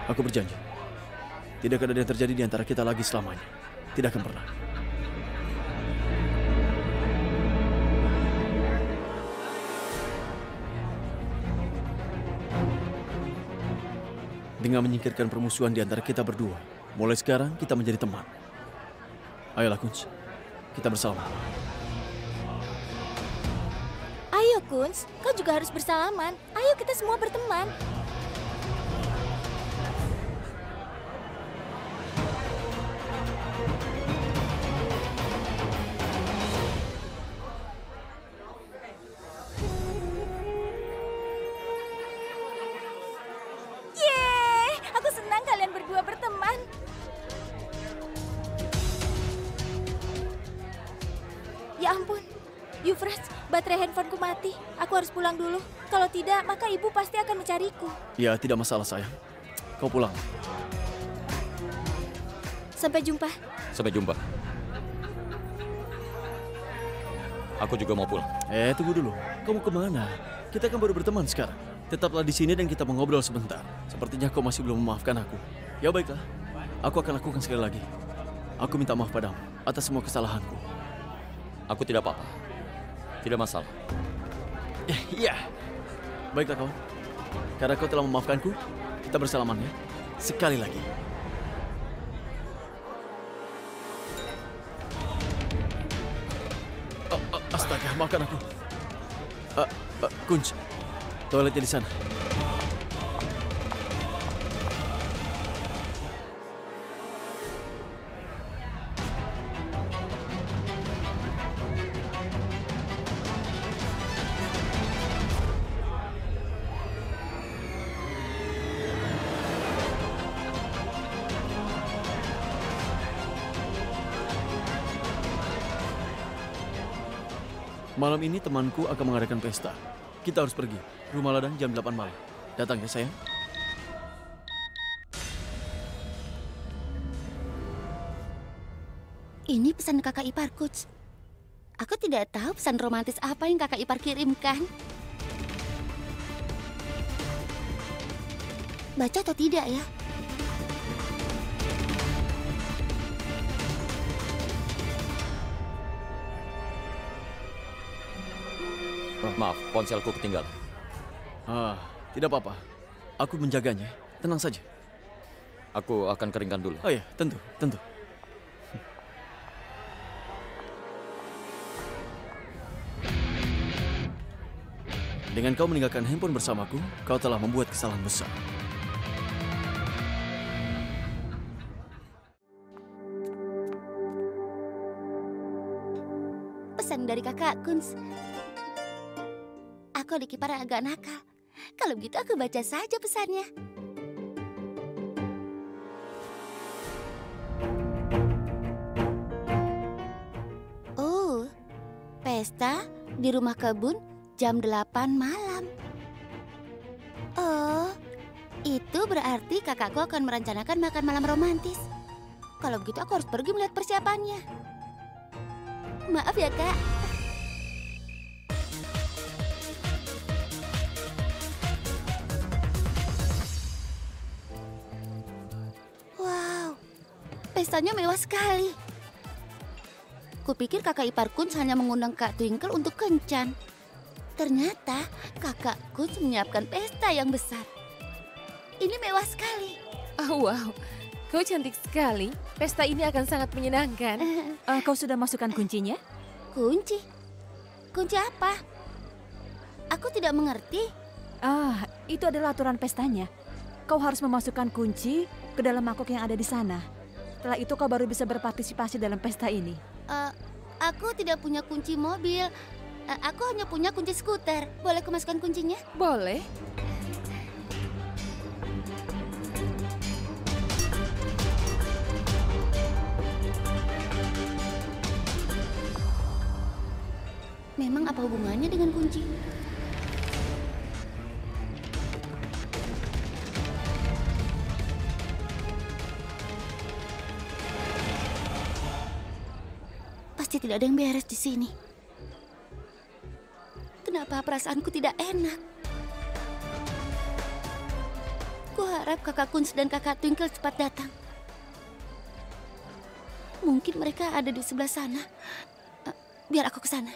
Aku berjanji. Tidak akan ada yang terjadi di antara kita lagi selamanya. Tidak akan pernah. Dengan menyingkirkan permusuhan di antara kita berdua, mulai sekarang kita menjadi teman. Ayolah Kunz, kita bersama. Ayo Kunz, kau juga harus bersalaman. Ayo kita semua berteman. Ya ampun, Euphrates, baterai handphoneku mati. Aku harus pulang dulu. Kalau tidak, maka ibu pasti akan mencariku. Ya, tidak masalah sayang. Kau pulang. Sampai jumpa. Sampai jumpa. Aku juga mau pulang. Tunggu dulu. Kamu kemana? Kita kan baru berteman sekarang. Tetaplah di sini dan kita mengobrol sebentar. Sepertinya kau masih belum memaafkan aku. Ya baiklah. Aku akan lakukan sekali lagi. Aku minta maaf padamu atas semua kesalahanku. Aku tidak apa-apa. Tidak masalah. Iya. Baiklah kawan. Karena kau telah memaafkanku, kita bersalaman ya. Sekali lagi. Astaga, maafkan aku. Kunz, toiletnya di sana. Malam ini temanku akan mengadakan pesta. Kita harus pergi. Rumah ladang jam 8 malam. Datang ya sayang. Ini pesan kakak ipar Kunz. Aku tidak tahu pesan romantis apa yang kakak ipar kirimkan. Baca atau tidak ya? Maaf, ponselku ketinggalan. Tidak apa-apa. Aku menjaganya. Tenang saja. Aku akan keringkan dulu. Oh ya, tentu, tentu. Dengan kau meninggalkan handphone bersamaku, kau telah membuat kesalahan besar. Pesan dari kakak Kunz. Aku adik ipar yang agak nakal. Kalau begitu aku baca saja pesannya. Oh, pesta di rumah kebun jam 8 malam. Oh, itu berarti kakakku akan merencanakan makan malam romantis. Kalau begitu aku harus pergi melihat persiapannya. Maaf ya, Kak. Wow, pestanya mewah sekali. Kupikir kakak ipar Kunz hanya mengundang Kak Twinkle untuk kencan. Ternyata kakak Kunz menyiapkan pesta yang besar. Ini mewah sekali. Oh, wow, kau cantik sekali. Pesta ini akan sangat menyenangkan. Kau sudah masukkan kuncinya? Kunci? Kunci apa? Aku tidak mengerti. Itu adalah aturan pestanya. Kau harus memasukkan kunci ke dalam mangkok yang ada di sana. Setelah itu kau baru bisa berpartisipasi dalam pesta ini. Aku tidak punya kunci mobil. Aku hanya punya kunci skuter. Boleh aku masukkan kuncinya? Boleh. Memang apa hubungannya dengan kunci? Pasti tidak ada yang beres di sini. Kenapa perasaanku tidak enak? Kuharap kakak Kunz dan kakak Twinkle cepat datang. Mungkin mereka ada di sebelah sana. Biar aku ke sana.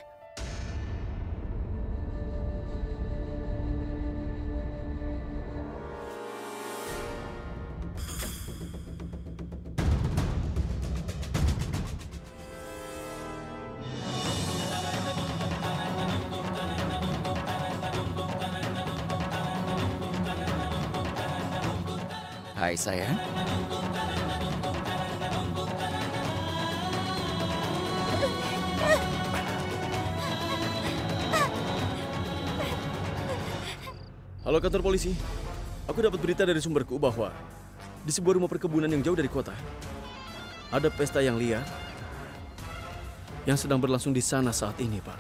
Hai sayang. Halo kantor polisi. Aku dapat berita dari sumberku bahwa di sebuah rumah perkebunan yang jauh dari kota ada pesta yang liar yang sedang berlangsung di sana saat ini, Pak.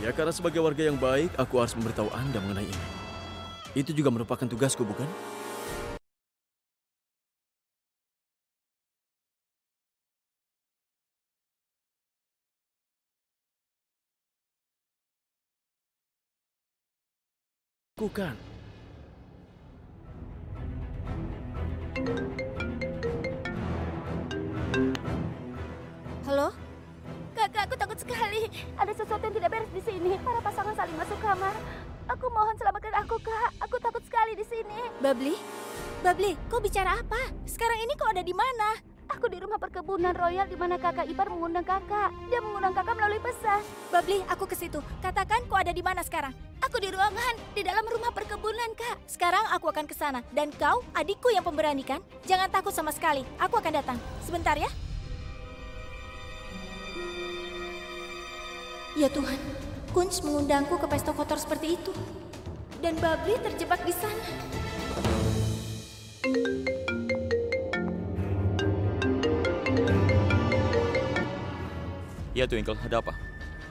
Ya, karena sebagai warga yang baik, aku harus memberitahu Anda mengenai ini. Itu juga merupakan tugasku, bukan? Bukan. Halo? Kakak, aku takut sekali. Ada sesuatu yang tidak beres di sini. Para pasangan saling masuk kamar. Aku mohon selamatkan aku, Kak. Aku takut sekali di sini. Babli? Babli, kau bicara apa? Sekarang ini kau ada di mana? Aku di rumah perkebunan royal di mana kakak ipar mengundang kakak. Dia mengundang kakak melalui pesan. Babli, aku ke situ. Katakan kau ada di mana sekarang? Aku di ruangan, di dalam rumah perkebunan, Kak. Sekarang aku akan ke sana. Dan kau, adikku yang pemberani kan? Jangan takut sama sekali. Aku akan datang. Sebentar ya. Ya Tuhan, Kunz mengundangku ke pesta kotor seperti itu. Dan Babli terjebak di sana. Ya Twinkle, ada apa?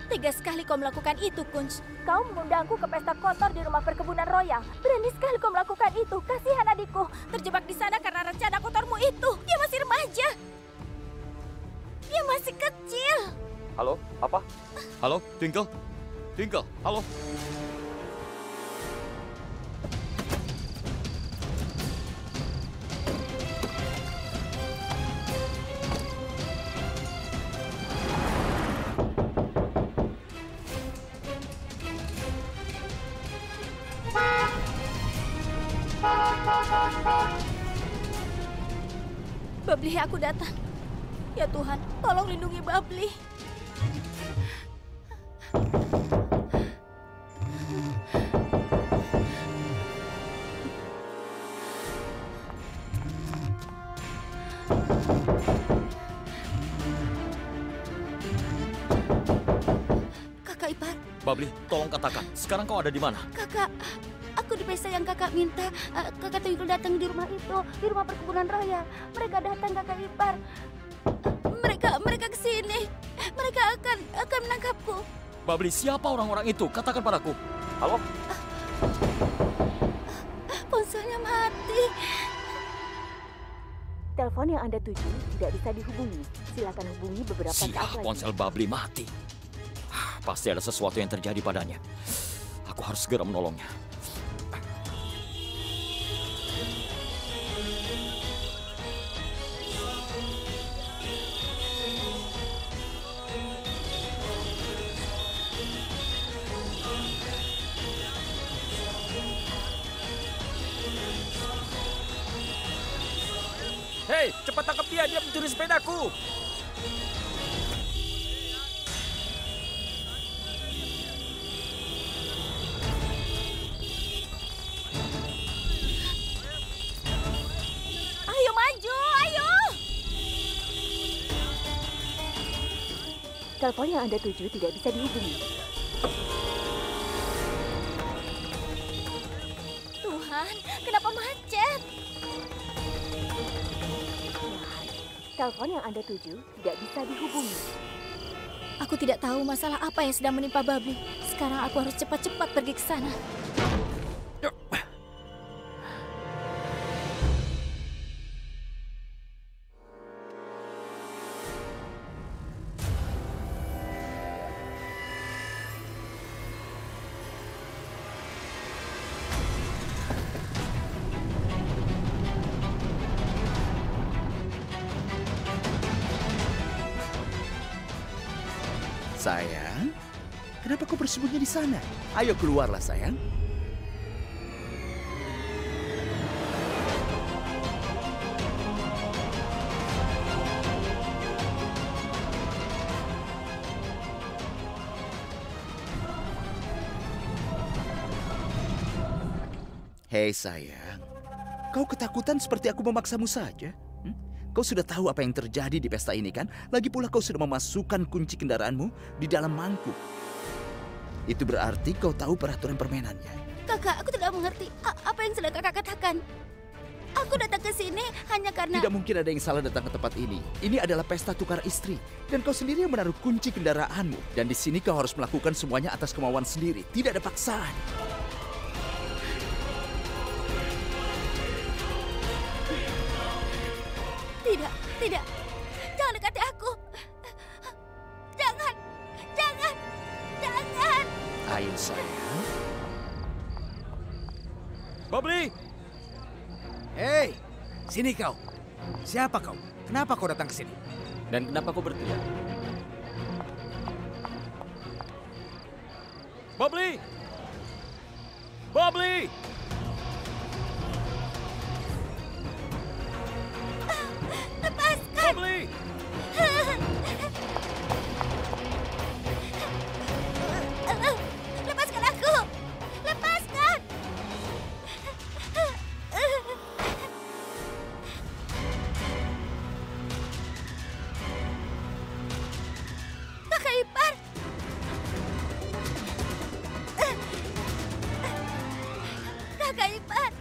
Tega sekali kau melakukan itu, Kunz. Kau mengundangku ke pesta kotor di rumah perkebunan royal. Berani sekali kau melakukan itu. Kasihan adikku. Terjebak di sana karena rencana kotormu itu. Dia masih remaja. Dia masih kecil. Halo, apa? Halo, Twinkle? Twinkle, halo? Babli, aku datang. Ya Tuhan, tolong lindungi Babli. Kakak ipar. Babli, tolong katakan, sekarang kau ada di mana? Kakak, aku di pesta yang kakak minta. Kakak Twinkle datang di rumah itu, di rumah perkebunan raya. Mereka datang, kakak ipar. Mereka kesini. Mereka akan menangkapku. Babli, siapa orang-orang itu? Katakan padaku. Halo? Ponselnya mati. Telepon yang Anda tuju tidak bisa dihubungi. Silakan hubungi beberapa saat lagi. Ponsel Babli mati. Pasti ada sesuatu yang terjadi padanya. Aku harus segera menolongnya. Hei, cepat tangkap dia! Dia mencuri sepedaku! Ayo maju, ayo! Telepon yang Anda tuju tidak bisa dihubungi. Tuhan, kenapa macet? Telepon yang Anda tuju tidak bisa dihubungi. Aku tidak tahu masalah apa yang sedang menimpa Babli. Sekarang aku harus cepat-cepat pergi ke sana. Sayang, kenapa kau bersembunyi di sana? Ayo keluarlah, sayang. Hei sayang, kau ketakutan seperti aku memaksamu saja? Kau sudah tahu apa yang terjadi di pesta ini kan? Lagi pula kau sudah memasukkan kunci kendaraanmu di dalam mangkuk. Itu berarti kau tahu peraturan permainannya. Kakak, aku tidak mengerti apa yang sedang kakak katakan. Aku datang ke sini hanya karena... Tidak mungkin ada yang salah datang ke tempat ini. Ini adalah pesta tukar istri. Dan kau sendiri yang menaruh kunci kendaraanmu. Dan di sini kau harus melakukan semuanya atas kemauan sendiri. Tidak ada paksaan. Tidak. Jangan dekati aku. Jangan. Ayo sayang. Babli! Hei, sini kau. Siapa kau? Kenapa kau datang ke sini? Dan kenapa kau berteriak? Babli! Babli! Lepaskan! Babli! Lepaskan aku! Lepaskan! Kakak ipar! Kakak ipar!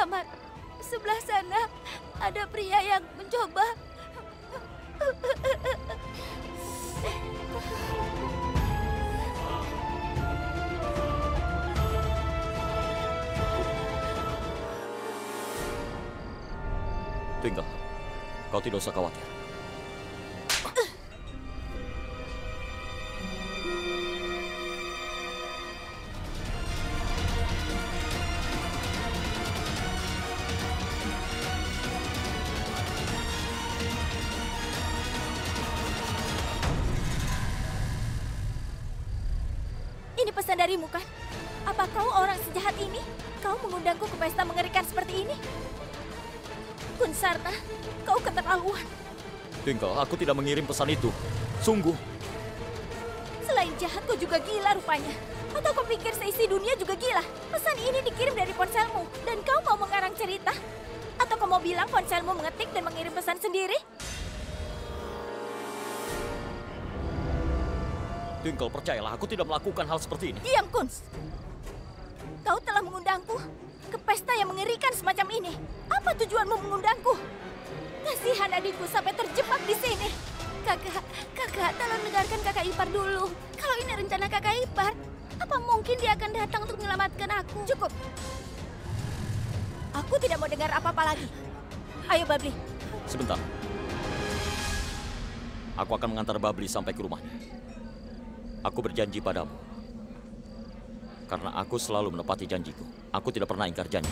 kamar sebelah sana ada pria yang mencoba. Twinkle, kau tidak usah khawatir. Ini pesan darimu kan? Apa kau orang sejahat ini? Kau mengundangku ke pesta mengerikan seperti ini? Kunsarna, kau keterlaluan. Twinkle, aku tidak mengirim pesan itu. Sungguh. Selain jahat, kau juga gila rupanya. Atau kau pikir seisi dunia juga gila? Pesan ini dikirim dari ponselmu, dan kau mau mengarang cerita? Atau kau mau bilang ponselmu mengetik dan mengirim pesan sendiri? Twinkle, percayalah, aku tidak melakukan hal seperti ini. Diam, Kuns. Kau telah mengundangku ke pesta yang mengerikan semacam ini. Apa tujuanmu mengundangku? Kasihan adikku sampai terjebak di sini. Kakak, tolong dengarkan kakak ipar dulu. Kalau ini rencana kakak ipar, apa mungkin dia akan datang untuk menyelamatkan aku? Cukup. Aku tidak mau dengar apa-apa lagi. Ayo, Babli. Sebentar. Aku akan mengantar Babli sampai ke rumahnya. Aku berjanji padamu. Karena aku selalu menepati janjiku. Aku tidak pernah ingkar janji.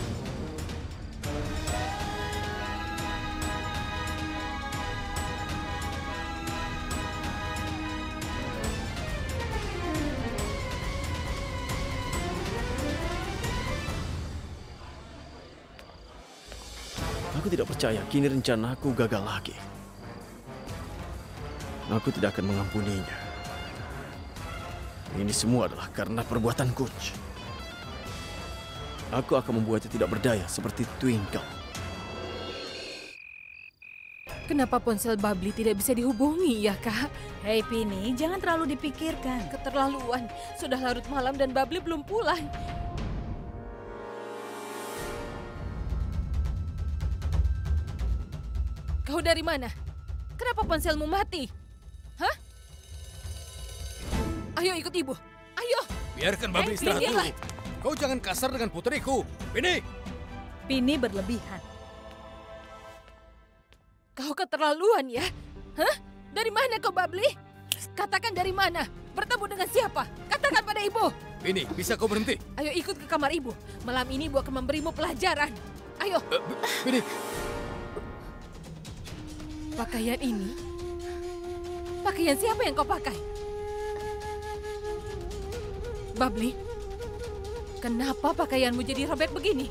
Aku tidak percaya kini rencanaku gagal lagi. Aku tidak akan mengampuninya. Ini semua adalah karena perbuatan Kunch. Aku akan membuatnya tidak berdaya seperti Twinkle. Kenapa ponsel Babli tidak bisa dihubungi ya, Kak? Hei Pini, jangan terlalu dipikirkan. Keterlaluan. Sudah larut malam dan Babli belum pulang. Kau dari mana? Kenapa ponselmu mati? Hah? Ayo ikut ibu. Ayo. Biarkan Babli istirahat dulu. Kau jangan kasar dengan putriku. Pini. Pini berlebihan. Kau keterlaluan ya? Hah? Dari mana kau, Babli? Katakan dari mana? Bertemu dengan siapa? Katakan pada ibu. Pini, bisa kau berhenti? Ayo ikut ke kamar ibu. Malam ini ibu akan memberimu pelajaran. Ayo. Pini. Pakaian ini? Pakaian siapa yang kau pakai? Babli, kenapa pakaianmu jadi robek begini?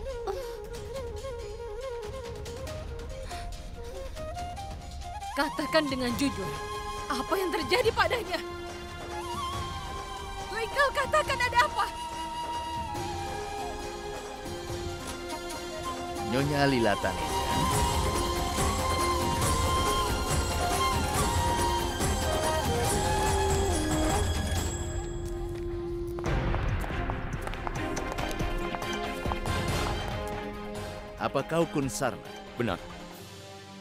Katakan dengan jujur, apa yang terjadi padanya? Twinkle, katakan ada apa? Nyonya Lila Taneja. Apa kau Kunsarna? Benar.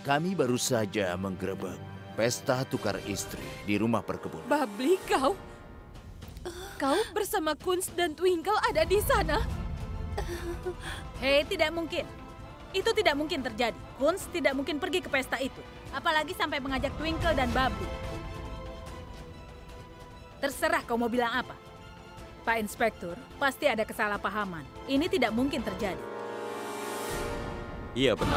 Kami baru saja menggerebek pesta tukar istri di rumah perkebunan. Babli, kau? Kau bersama Kunz dan Twinkle ada di sana? Hei, tidak mungkin. Itu tidak mungkin terjadi. Kunz tidak mungkin pergi ke pesta itu. Apalagi sampai mengajak Twinkle dan Babli. Terserah kau mau bilang apa. Pak Inspektur, pasti ada kesalahpahaman. Ini tidak mungkin terjadi. Iya, benar.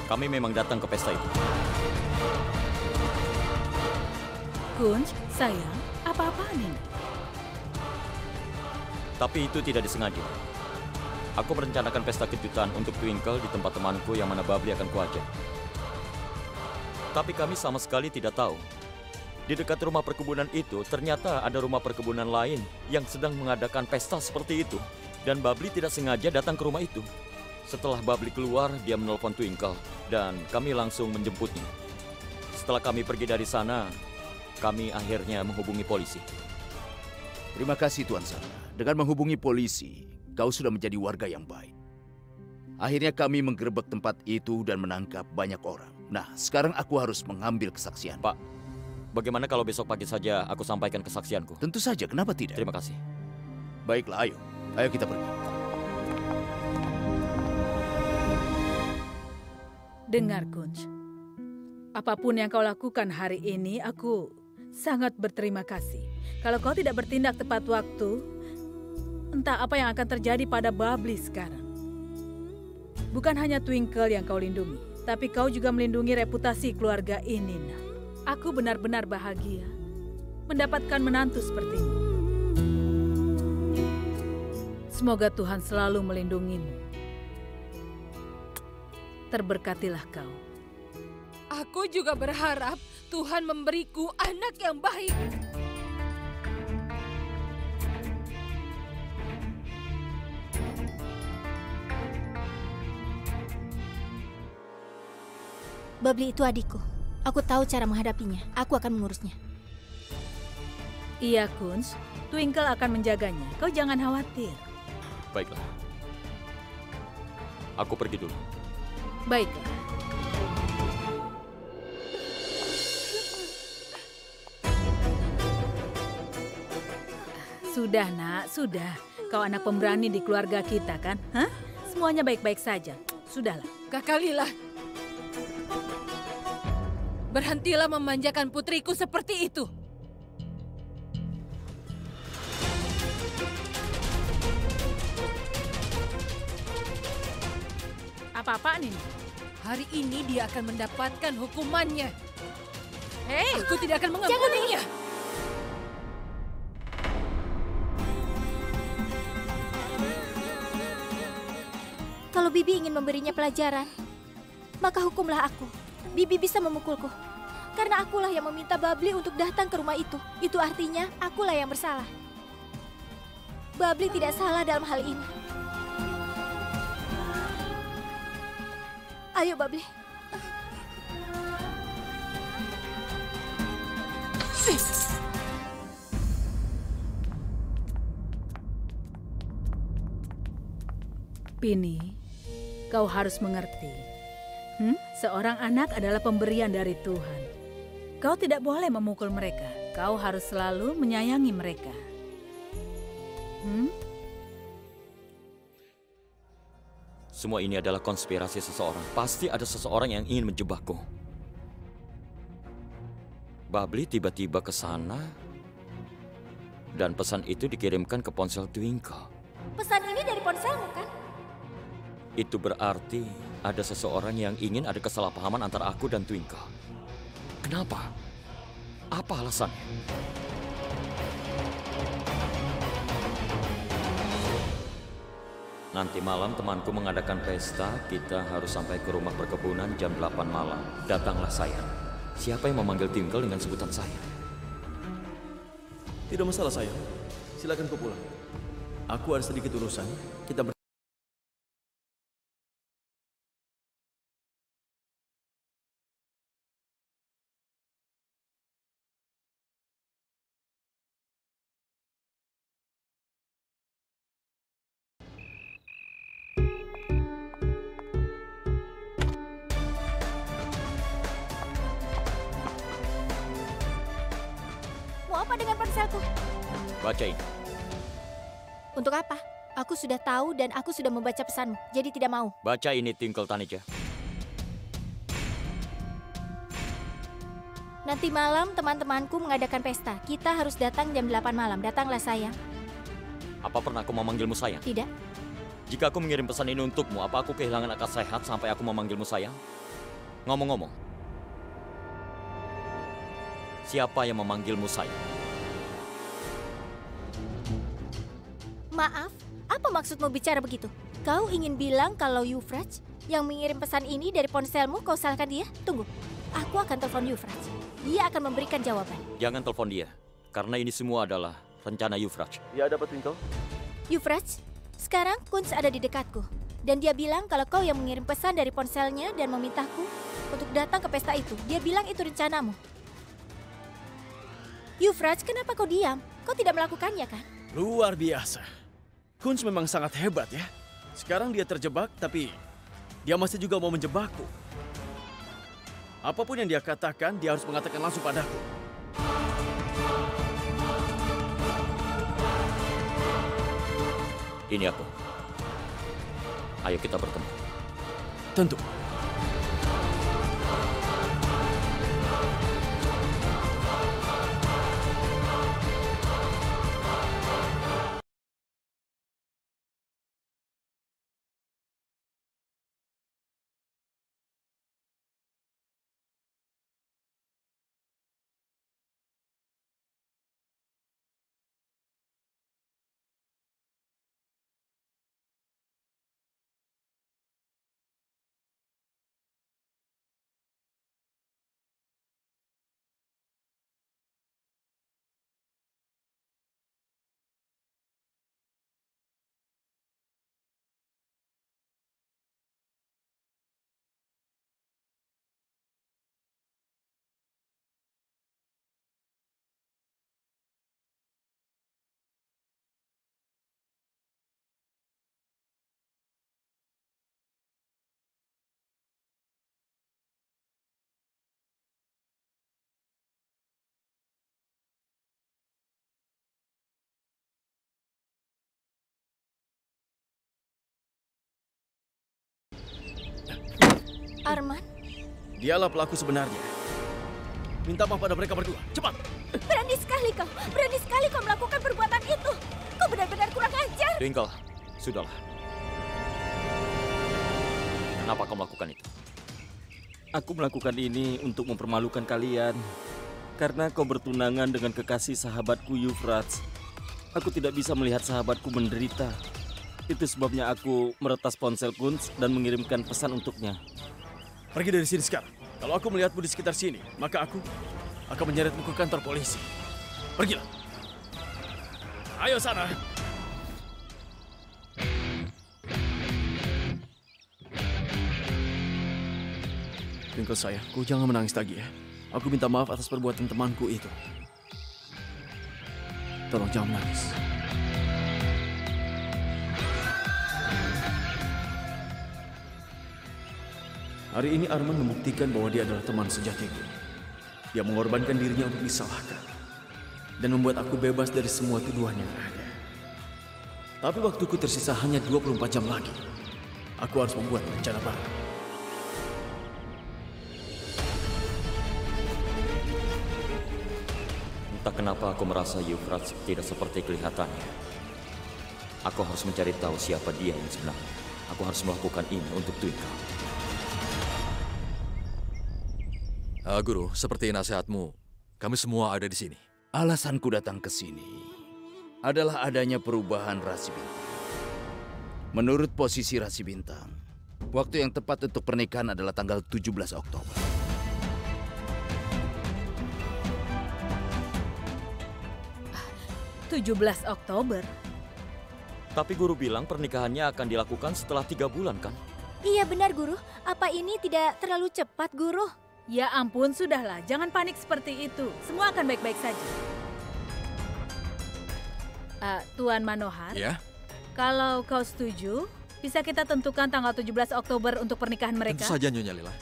Kami memang datang ke pesta itu. Kunz, sayang, apa-apaan ini? Tapi itu tidak disengaja. Aku merencanakan pesta kejutan untuk Twinkle di tempat temanku yang mana Babli akan kuajak. Tapi kami sama sekali tidak tahu. Di dekat rumah perkebunan itu, ternyata ada rumah perkebunan lain yang sedang mengadakan pesta seperti itu. Dan Babli tidak sengaja datang ke rumah itu. Setelah Babli keluar, dia menelpon Twinkle, dan kami langsung menjemputnya. Setelah kami pergi dari sana, kami akhirnya menghubungi polisi. Terima kasih Tuan Sandra. Dengan menghubungi polisi, kau sudah menjadi warga yang baik. Akhirnya kami menggerebek tempat itu dan menangkap banyak orang. Nah, sekarang aku harus mengambil kesaksian. Pak, bagaimana kalau besok pagi saja aku sampaikan kesaksianku? Tentu saja, kenapa tidak? Terima kasih. Baiklah, ayo. Ayo kita pergi. Dengar, Kunz. Apapun yang kau lakukan hari ini, aku sangat berterima kasih. Kalau kau tidak bertindak tepat waktu, entah apa yang akan terjadi pada Bubbly sekarang. Bukan hanya Twinkle yang kau lindungi, tapi kau juga melindungi reputasi keluarga ini, nak. Aku benar-benar bahagia mendapatkan menantu sepertimu. Semoga Tuhan selalu melindungimu. Terberkatilah kau. Aku juga berharap Tuhan memberiku anak yang baik. Bubbly itu adikku. Aku tahu cara menghadapinya. Aku akan mengurusnya. Iya, Kunz. Twinkle akan menjaganya. Kau jangan khawatir. Baiklah. Aku pergi dulu. Baiklah. Sudah, nak. Sudah. Kau anak pemberani di keluarga kita, kan? Hah? Semuanya baik-baik saja. Sudahlah. Kakak Lila. Berhentilah memanjakan putriku seperti itu. Apa-apaan ini? Hari ini dia akan mendapatkan hukumannya. Hei, aku tidak akan mengampuninya. Kalau Bibi ingin memberinya pelajaran, maka hukumlah aku. Bibi bisa memukulku. Karena akulah yang meminta Bubbly untuk datang ke rumah itu. Itu artinya akulah yang bersalah. Bubbly tidak salah dalam hal ini. Ayo, Bubbly. Pini, kau harus mengerti. Seorang anak adalah pemberian dari Tuhan. Kau tidak boleh memukul mereka. Kau harus selalu menyayangi mereka. Semua ini adalah konspirasi seseorang. Pasti ada seseorang yang ingin menjebakku. Bubbly tiba-tiba ke sana dan pesan itu dikirimkan ke ponsel Twinkle. Pesan ini dari ponselmu, kan? Itu berarti ada seseorang yang ingin ada kesalahpahaman antara aku dan Twinkle. Kenapa? Apa alasannya? Nanti malam temanku mengadakan pesta, kita harus sampai ke rumah perkebunan jam 8 malam. Datanglah sayang. Siapa yang memanggil Twinkle dengan sebutan sayang? Tidak masalah sayang. Silakan kau pulang. Aku ada sedikit urusan. Kita Mau apa dengan ponselku? Bacain. Untuk apa? Aku sudah tahu dan aku sudah membaca pesanmu, jadi tidak mau. Baca ini, Twinkle Taneja. Nanti malam teman-temanku mengadakan pesta. Kita harus datang jam 8 malam. Datanglah sayang. Apa pernah aku memanggilmu sayang? Tidak. Jika aku mengirim pesan ini untukmu, apa aku kehilangan akal sehat sampai aku memanggilmu sayang? Ngomong-ngomong, siapa yang memanggilmu sayang? Maaf, apa maksudmu bicara begitu? Kau ingin bilang kalau Euphrates yang mengirim pesan ini dari ponselmu, kau salahkan dia? Tunggu, aku akan telepon Euphrates. Dia akan memberikan jawaban. Jangan telepon dia, karena ini semua adalah rencana Euphrates. Ya, dapat Twinkle. Euphrates, sekarang Kunz ada di dekatku. Dan dia bilang kalau kau yang mengirim pesan dari ponselnya dan memintaku untuk datang ke pesta itu. Dia bilang itu rencanamu. Euphrates, kenapa kau diam? kau tidak melakukannya kan? Luar biasa. Kunz memang sangat hebat ya. Sekarang dia terjebak, tapi dia masih juga mau menjebakku. Apapun yang dia katakan, dia harus mengatakan langsung padaku. Ini aku. Ayo kita bertemu. Tentu. Arman, Dialah pelaku sebenarnya. Minta maaf pada mereka berdua. Cepat! berani sekali kau melakukan perbuatan itu. Kau benar-benar kurang ajar. Twinkle, sudahlah. Kenapa kau melakukan itu? Aku melakukan ini untuk mempermalukan kalian. Karena kau bertunangan dengan kekasih sahabatku Euphrates. Aku tidak bisa melihat sahabatku menderita. Itu sebabnya aku meretas ponsel Kunz dan mengirimkan pesan untuknya. Pergi dari sini sekarang. Kalau aku melihatmu di sekitar sini, maka aku akan menyeretmu ke kantor polisi. Pergilah. Ayo sana. Twinkle sayang, kau jangan menangis lagi ya. Aku minta maaf atas perbuatan temanku itu. Tolong jangan menangis. Hari ini Arman membuktikan bahwa dia adalah teman sejatiku. Dia mengorbankan dirinya untuk disalahkan. Dan membuat aku bebas dari semua tuduhan yang ada. Tapi waktuku tersisa hanya 24 jam lagi. Aku harus membuat rencana baru. Entah kenapa aku merasa Euphrates tidak seperti kelihatannya. Aku harus mencari tahu siapa dia yang sebenarnya. Aku harus melakukan ini untuk Twinkle. Guru, seperti nasihatmu, kami semua ada di sini. Alasanku datang ke sini adalah adanya perubahan rasi bintang. Menurut posisi rasi bintang, waktu yang tepat untuk pernikahan adalah tanggal 17 Oktober. Oktober. Tapi guru bilang pernikahannya akan dilakukan setelah 3 bulan kan? Iya benar, Guru. Apa ini tidak terlalu cepat, Guru? Ya ampun, sudahlah. Jangan panik seperti itu. Semua akan baik-baik saja. Tuan Manohar, Ya? kalau kau setuju, bisa kita tentukan tanggal 17 Oktober untuk pernikahan mereka? Tentu saja, Nyonya Lila.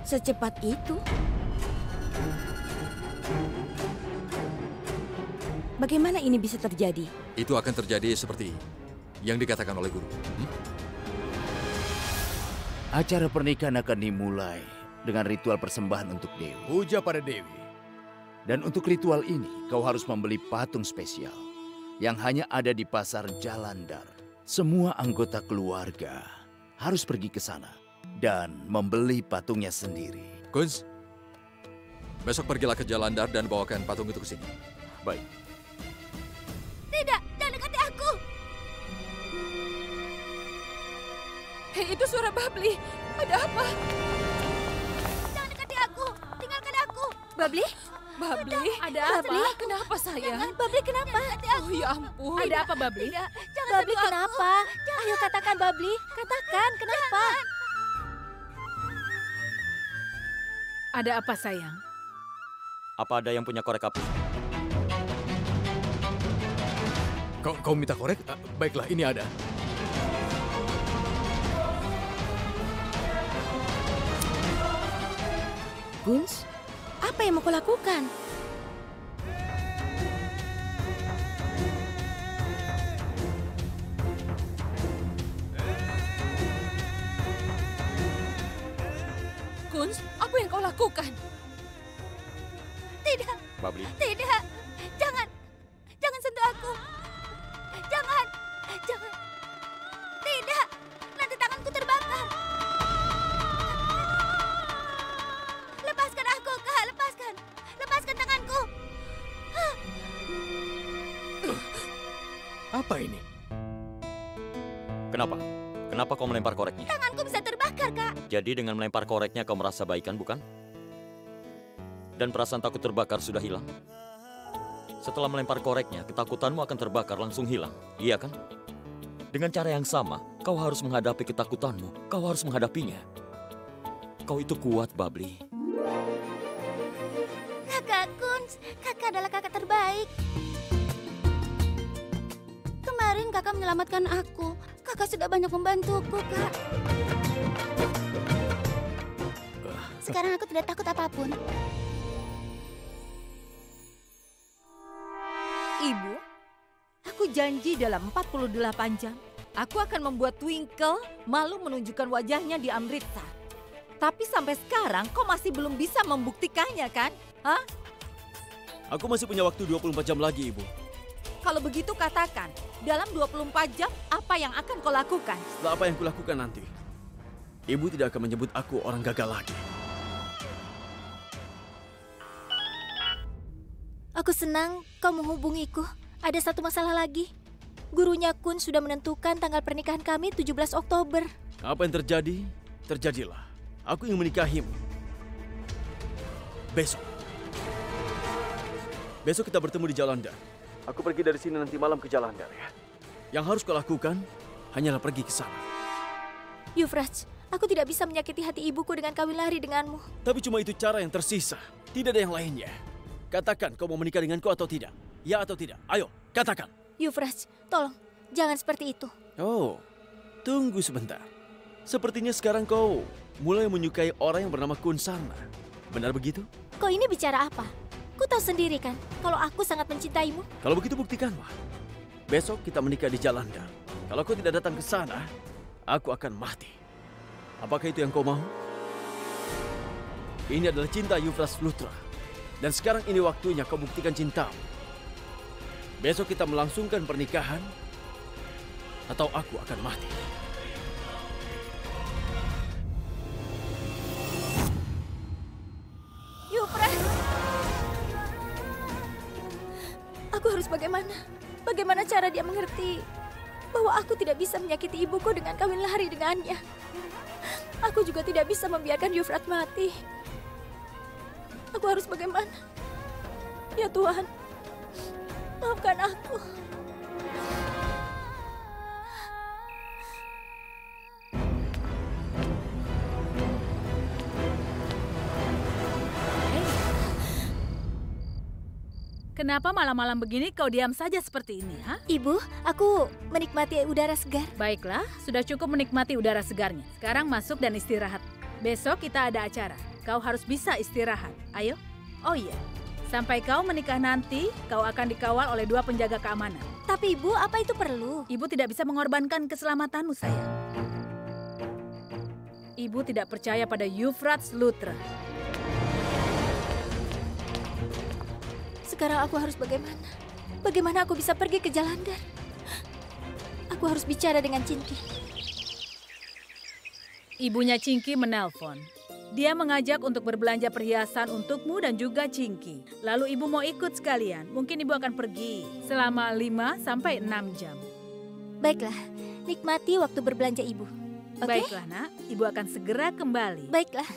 Secepat itu? Bagaimana ini bisa terjadi? Itu akan terjadi seperti yang dikatakan oleh guru. Acara pernikahan akan dimulai dengan ritual persembahan untuk Dewi. Puja pada Dewi. Dan untuk ritual ini, kau harus membeli patung spesial yang hanya ada di pasar Jalandhar. Semua anggota keluarga harus pergi ke sana dan membeli patungnya sendiri. Kunz, besok pergilah ke Jalandhar dan bawakan patung itu ke sini. Baik. Tidak, jangan dekati aku. Hei, itu suara Babli. Ada apa? Jangan dekati aku. Tinggalkan aku. Babli? Babli, Ada apa? Babli, kenapa sayang? Babli kenapa? Oh ya ampun. Ada apa, Babli? Jangan Babli kenapa? Ayo katakan, Babli. Katakan, kenapa? Ada apa, sayang? Apa ada yang punya korek api? Kau minta korek? Baiklah, ini ada. Guns, apa yang mau kau lakukan? Guns, apa yang kau lakukan? Tidak, Babli, tidak. Jangan. Jangan sentuh aku. Jangan. Jangan. Tidak. Nanti tanganku terbakar. Lepaskan aku, Kak. Lepaskan. Lepaskan tanganku. Apa ini? kenapa? Kenapa kau melempar koreknya? Tanganku bisa terbakar, Kak. Jadi dengan melempar koreknya kau merasa baikan, bukan? Dan perasaan takut terbakar sudah hilang? Setelah melempar koreknya, ketakutanmu akan terbakar langsung hilang, iya kan? Dengan cara yang sama, kau harus menghadapi ketakutanmu. Kau harus menghadapinya. Kau itu kuat, Babli. Kakak Guns, kakak adalah kakak terbaik. Kemarin kakak menyelamatkan aku. Kakak sudah banyak membantuku, Kak. Sekarang aku tidak takut apapun. Ibu, aku janji dalam 48 jam, aku akan membuat Twinkle malu menunjukkan wajahnya di Amritsar. Tapi sampai sekarang kau masih belum bisa membuktikannya, kan? Hah? Aku masih punya waktu 24 jam lagi, Ibu. Kalau begitu katakan, dalam 24 jam apa yang akan kau lakukan? Setelah apa yang kulakukan nanti, Ibu tidak akan menyebut aku orang gagal lagi. Aku senang kau menghubungiku. Ada satu masalah lagi. Gurunya Kun sudah menentukan tanggal pernikahan kami 17 Oktober. Apa yang terjadi, terjadilah. Aku ingin menikahimu. Besok. Besok kita bertemu di Jalandhar. Aku pergi dari sini nanti malam ke Jalandhar, ya. Yang harus kau lakukan hanyalah pergi ke sana. Yuvraj, aku tidak bisa menyakiti hati ibuku dengan kawin lari denganmu. Tapi cuma itu cara yang tersisa. Tidak ada yang lainnya. Katakan kau mau menikah denganku atau tidak? Ya atau tidak? Ayo, katakan. Yuvraj, tolong, jangan seperti itu. Oh, tunggu sebentar. Sepertinya sekarang kau mulai menyukai orang yang bernama Kun Sarna. Benar begitu? Kau ini bicara apa? Ku tahu sendiri kan, kalau aku sangat mencintaimu. Kalau begitu buktikanlah. Besok kita menikah di Jalandhar. Kalau kau tidak datang ke sana, aku akan mati. Apakah itu yang kau mau? Ini adalah cinta Yuvraj Luthra. Dan sekarang ini waktunya kau buktikan cintamu. Besok kita melangsungkan pernikahan, atau aku akan mati. Yuvraj! Aku harus bagaimana? Bagaimana cara dia mengerti bahwa aku tidak bisa menyakiti ibuku dengan kawin lari dengannya? Aku juga tidak bisa membiarkan Yuvraj mati. Aku harus bagaimana? Ya Tuhan, maafkan aku. Kenapa malam-malam begini kau diam saja seperti ini, ha? Ibu, aku menikmati udara segar. Baiklah, sudah cukup menikmati udara segarnya. Sekarang masuk dan istirahat. Besok kita ada acara. Kau harus bisa istirahat. Ayo. Oh iya, sampai kau menikah nanti, kau akan dikawal oleh 2 penjaga keamanan. Tapi Ibu, apa itu perlu? Ibu tidak bisa mengorbankan keselamatanmu, sayang. Ibu tidak percaya pada Yuvraj Luthra. Sekarang aku harus bagaimana? Bagaimana aku bisa pergi ke Jalandhar? Aku harus bicara dengan Cinki. Ibunya Cinki menelpon. Dia mengajak untuk berbelanja perhiasan untukmu dan juga Cinki. Lalu ibu mau ikut sekalian. Mungkin ibu akan pergi selama 5 sampai 6 jam. Baiklah, nikmati waktu berbelanja ibu. Oke? Baiklah nak, ibu akan segera kembali. Baiklah.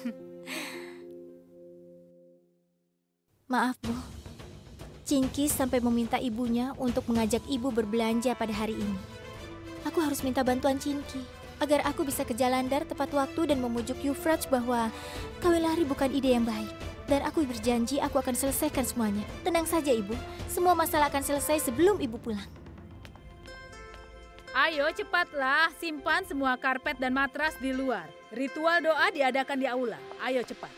Maaf Bu, Cinki sampai meminta ibunya untuk mengajak ibu berbelanja pada hari ini. Aku harus minta bantuan Cinki agar aku bisa ke Jalandhar tepat waktu dan memujuk Yuvraj bahwa kawin lari bukan ide yang baik. Dan aku berjanji aku akan selesaikan semuanya. Tenang saja, Ibu. Semua masalah akan selesai sebelum Ibu pulang. Ayo cepatlah, simpan semua karpet dan matras di luar. Ritual doa diadakan di aula. Ayo cepat.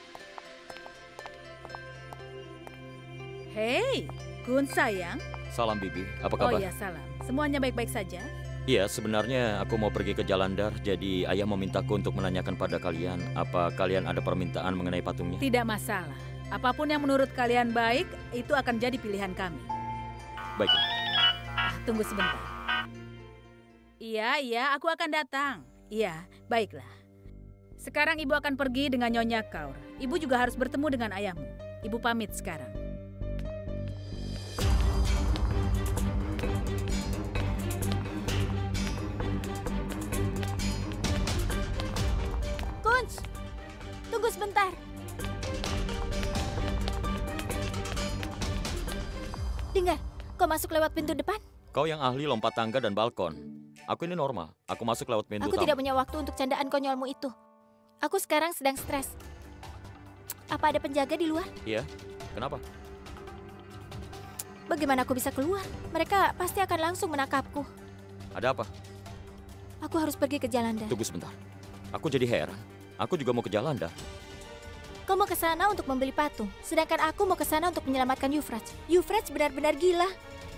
Hei, Kun sayang. Salam Bibi, apa Oh kabar? iya, salam. Semuanya baik-baik saja? Iya, sebenarnya aku mau pergi ke Jalandhar, jadi ayah memintaku untuk menanyakan pada kalian, apa kalian ada permintaan mengenai patungnya? Tidak masalah. Apapun yang menurut kalian baik, itu akan jadi pilihan kami. Baiklah. Tunggu sebentar. Iya, aku akan datang. Iya, baiklah. Sekarang Ibu akan pergi dengan Nyonya Kaur. Ibu juga harus bertemu dengan ayahmu. Ibu pamit sekarang. Kunz, tunggu sebentar. Dengar, kau masuk lewat pintu depan? Kau yang ahli lompat tangga dan balkon. Aku ini normal, aku masuk lewat pintu Aku utama. tidak punya waktu untuk candaan konyolmu itu. Aku sekarang sedang stres. Apa ada penjaga di luar? Iya, kenapa? Bagaimana aku bisa keluar? Mereka pasti akan langsung menangkapku. Ada apa? Aku harus pergi ke Jalandhar. Tunggu sebentar. Aku jadi heran. Aku juga mau ke Jalandhar. Kau mau ke sana untuk membeli patung, sedangkan aku mau ke sana untuk menyelamatkan Euphrates. Euphrates benar-benar gila.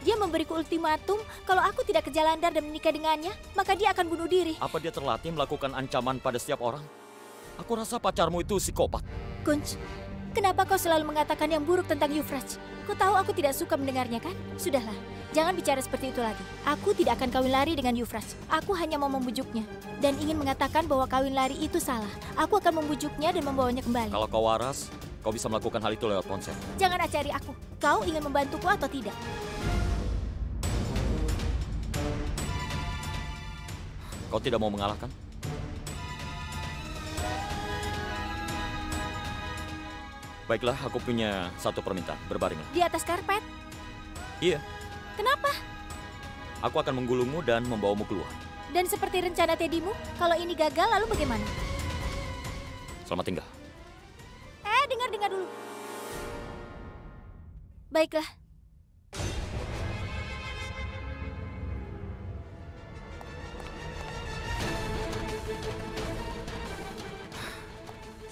Dia memberiku ultimatum, kalau aku tidak ke Jalandhar dan menikah dengannya, maka dia akan bunuh diri. Apa dia terlatih melakukan ancaman pada setiap orang? Aku rasa pacarmu itu psikopat. Kunz, kenapa kau selalu mengatakan yang buruk tentang Euphrates? Kau tahu aku tidak suka mendengarnya kan? Sudahlah, jangan bicara seperti itu lagi. Aku tidak akan kawin lari dengan Euphrates. Aku hanya mau membujuknya dan ingin mengatakan bahwa kawin lari itu salah. Aku akan membujuknya dan membawanya kembali. Kalau kau waras, kau bisa melakukan hal itu lewat ponsel. Jangan acari aku. Kau ingin membantuku atau tidak? Kau tidak mau mengalahkan? Baiklah, aku punya satu permintaan. Berbaringlah. Di atas karpet? Iya, Kenapa? aku akan menggulungmu dan membawamu keluar. Dan seperti rencana Teddymu, kalau ini gagal lalu bagaimana? Selamat tinggal. Dengar dulu. Baiklah.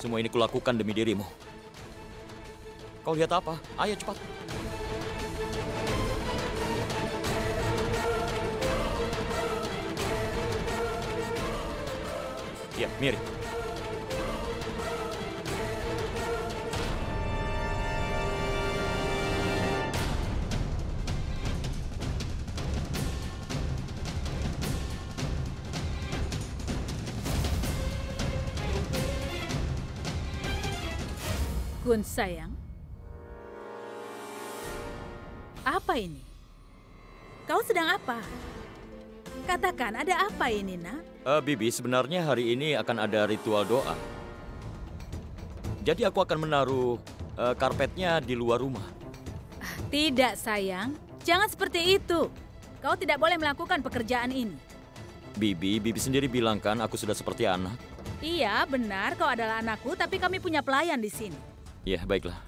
Semua ini kulakukan demi dirimu. Kau lihat apa? Ayo cepat. Ya, mirip. Kun sayang. Apa ini? Kau sedang apa? Katakan, ada apa ini, nak? Bibi, sebenarnya hari ini akan ada ritual doa. Jadi aku akan menaruh karpetnya di luar rumah. Tidak, sayang. Jangan seperti itu. Kau tidak boleh melakukan pekerjaan ini. Bibi sendiri bilang kan aku sudah seperti anak. Iya, benar. Kau adalah anakku, tapi kami punya pelayan di sini. Ya, baiklah.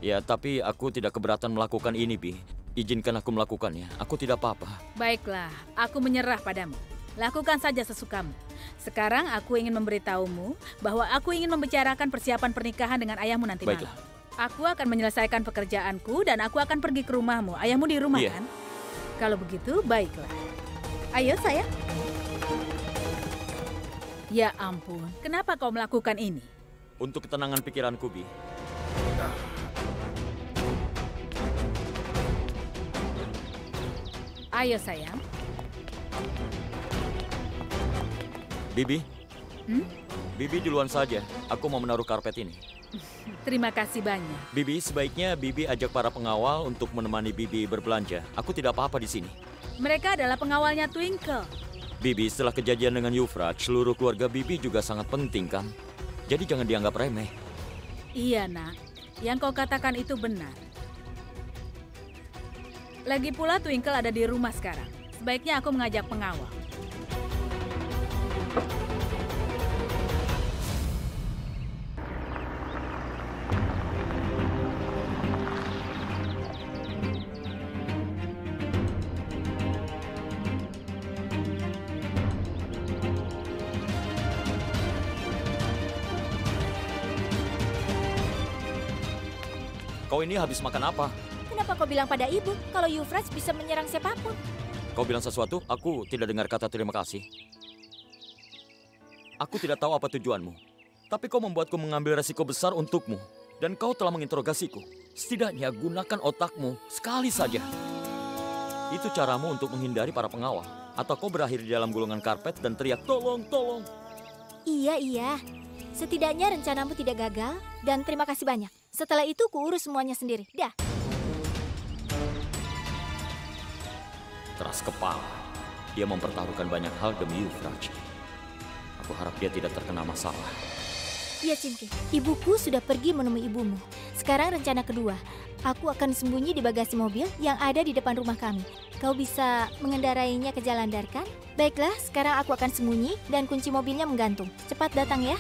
Ya, tapi aku tidak keberatan melakukan ini, Bi. Izinkan aku melakukannya. Aku tidak apa-apa. Baiklah, aku menyerah padamu. Lakukan saja sesukamu. Sekarang aku ingin memberitahumu bahwa aku ingin membicarakan persiapan pernikahan dengan ayahmu nanti malam. Baiklah. Aku akan menyelesaikan pekerjaanku dan aku akan pergi ke rumahmu. Ayahmu di rumah, Iya. kan? Kalau begitu, baiklah. Ayo, sayang. Ya ampun, kenapa kau melakukan ini? Untuk ketenangan pikiranku, Bi. Ayo, sayang. Bibi. Bibi duluan saja. Aku mau menaruh karpet ini. Terima kasih banyak. Bibi, sebaiknya Bibi ajak para pengawal untuk menemani Bibi berbelanja. Aku tidak apa-apa di sini. Mereka adalah pengawalnya Twinkle. Bibi, setelah kejadian dengan Euphrates, seluruh keluarga Bibi juga sangat penting, kan? Jadi jangan dianggap remeh. Iya, nak. Yang kau katakan itu benar. Lagi pula Twinkle ada di rumah sekarang. Sebaiknya aku mengajak pengawal. Kau ini habis makan apa? Kenapa kau bilang pada ibu kalau Euphrates bisa menyerang siapapun? Kau bilang sesuatu, aku tidak dengar kata terima kasih. Aku tidak tahu apa tujuanmu. Tapi kau membuatku mengambil resiko besar untukmu. Dan kau telah menginterogasiku. Setidaknya gunakan otakmu sekali saja. Itu caramu untuk menghindari para pengawal. Atau kau berakhir di dalam gulungan karpet dan teriak, tolong, tolong. Iya. Setidaknya rencanamu tidak gagal dan terima kasih banyak. Setelah itu kuurus semuanya sendiri. Dah. Keras kepala. Dia mempertaruhkan banyak hal demi Euphrates. Aku harap dia tidak terkena masalah. Iya, Cinky. Ibuku sudah pergi menemui ibumu. Sekarang rencana kedua. Aku akan sembunyi di bagasi mobil yang ada di depan rumah kami. Kau bisa mengendarainya ke Jalan Dar, kan? Baiklah, sekarang aku akan sembunyi dan kunci mobilnya menggantung. Cepat datang ya.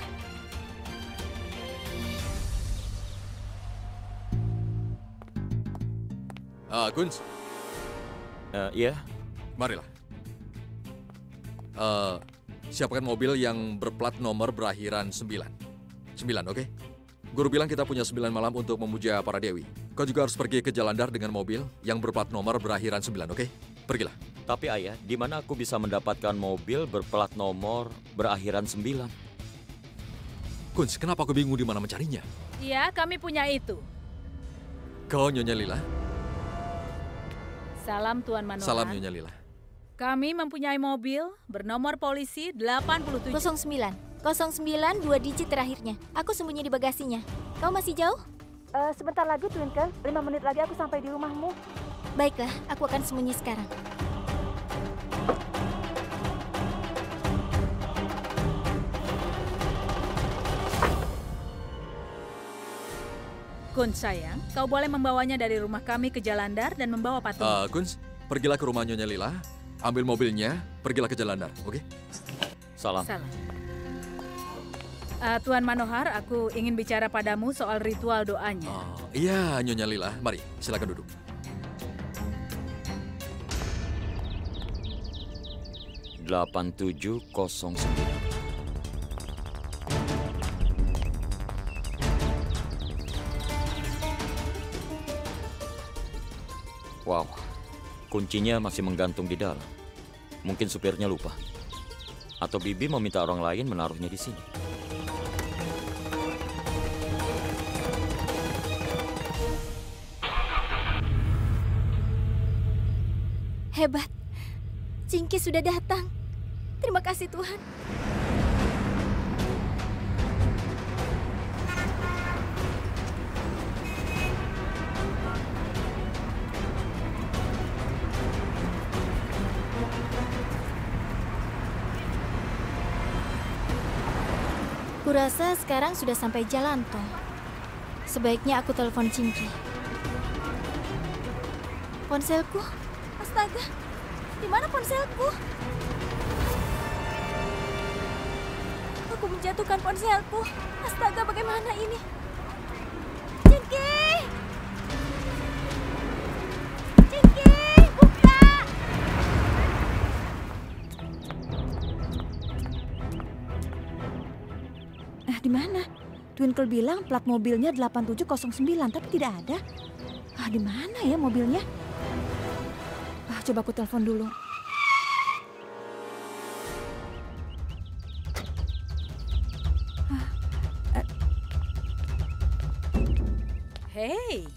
Guns. Iya. Marilah. Siapkan mobil yang berplat nomor berakhiran 9. 9, oke? Guru bilang kita punya 9 malam untuk memuja para dewi. Kau juga harus pergi ke Jalan Dar dengan mobil yang berplat nomor berakhiran 9, oke? Pergilah. Tapi ayah, di mana aku bisa mendapatkan mobil berplat nomor berakhiran 9? Guns, kenapa aku bingung di mana mencarinya? Iya, kami punya itu. Kau Nyonya Lila? Salam Tuan Manohar. Salam Nyonya Lila. Kami mempunyai mobil bernomor polisi 87. 09, 2 digit terakhirnya. Aku sembunyi di bagasinya. Kau masih jauh? Sebentar lagi, Twinkle. 5 menit lagi aku sampai di rumahmu. Baiklah, aku akan sembunyi sekarang. Guns sayang, kau boleh membawanya dari rumah kami ke Jalan Dar dan membawa patung. Guns, pergilah ke rumah Nyonya Lila, ambil mobilnya, pergilah ke Jalan Dar, oke? Salam. Tuan Manohar, aku ingin bicara padamu soal ritual doanya. Iya, Nyonya Lila. Mari, silakan duduk. (8709) Wow, kuncinya masih menggantung di dalam. Mungkin supirnya lupa. Atau Bibi meminta orang lain menaruhnya di sini. Hebat. Cinky sudah datang. Terima kasih Tuhan. Kurasa sekarang sudah sampai jalan tol. Sebaiknya aku telepon Cinky. Ponselku? Astaga, di mana ponselku? Aku menjatuhkan ponselku. Astaga, bagaimana ini? Cinky! Cinky, buka! Di mana? Twinkle bilang plat mobilnya 8709, tapi tidak ada. Di mana ya mobilnya? Coba aku telepon dulu. Hei,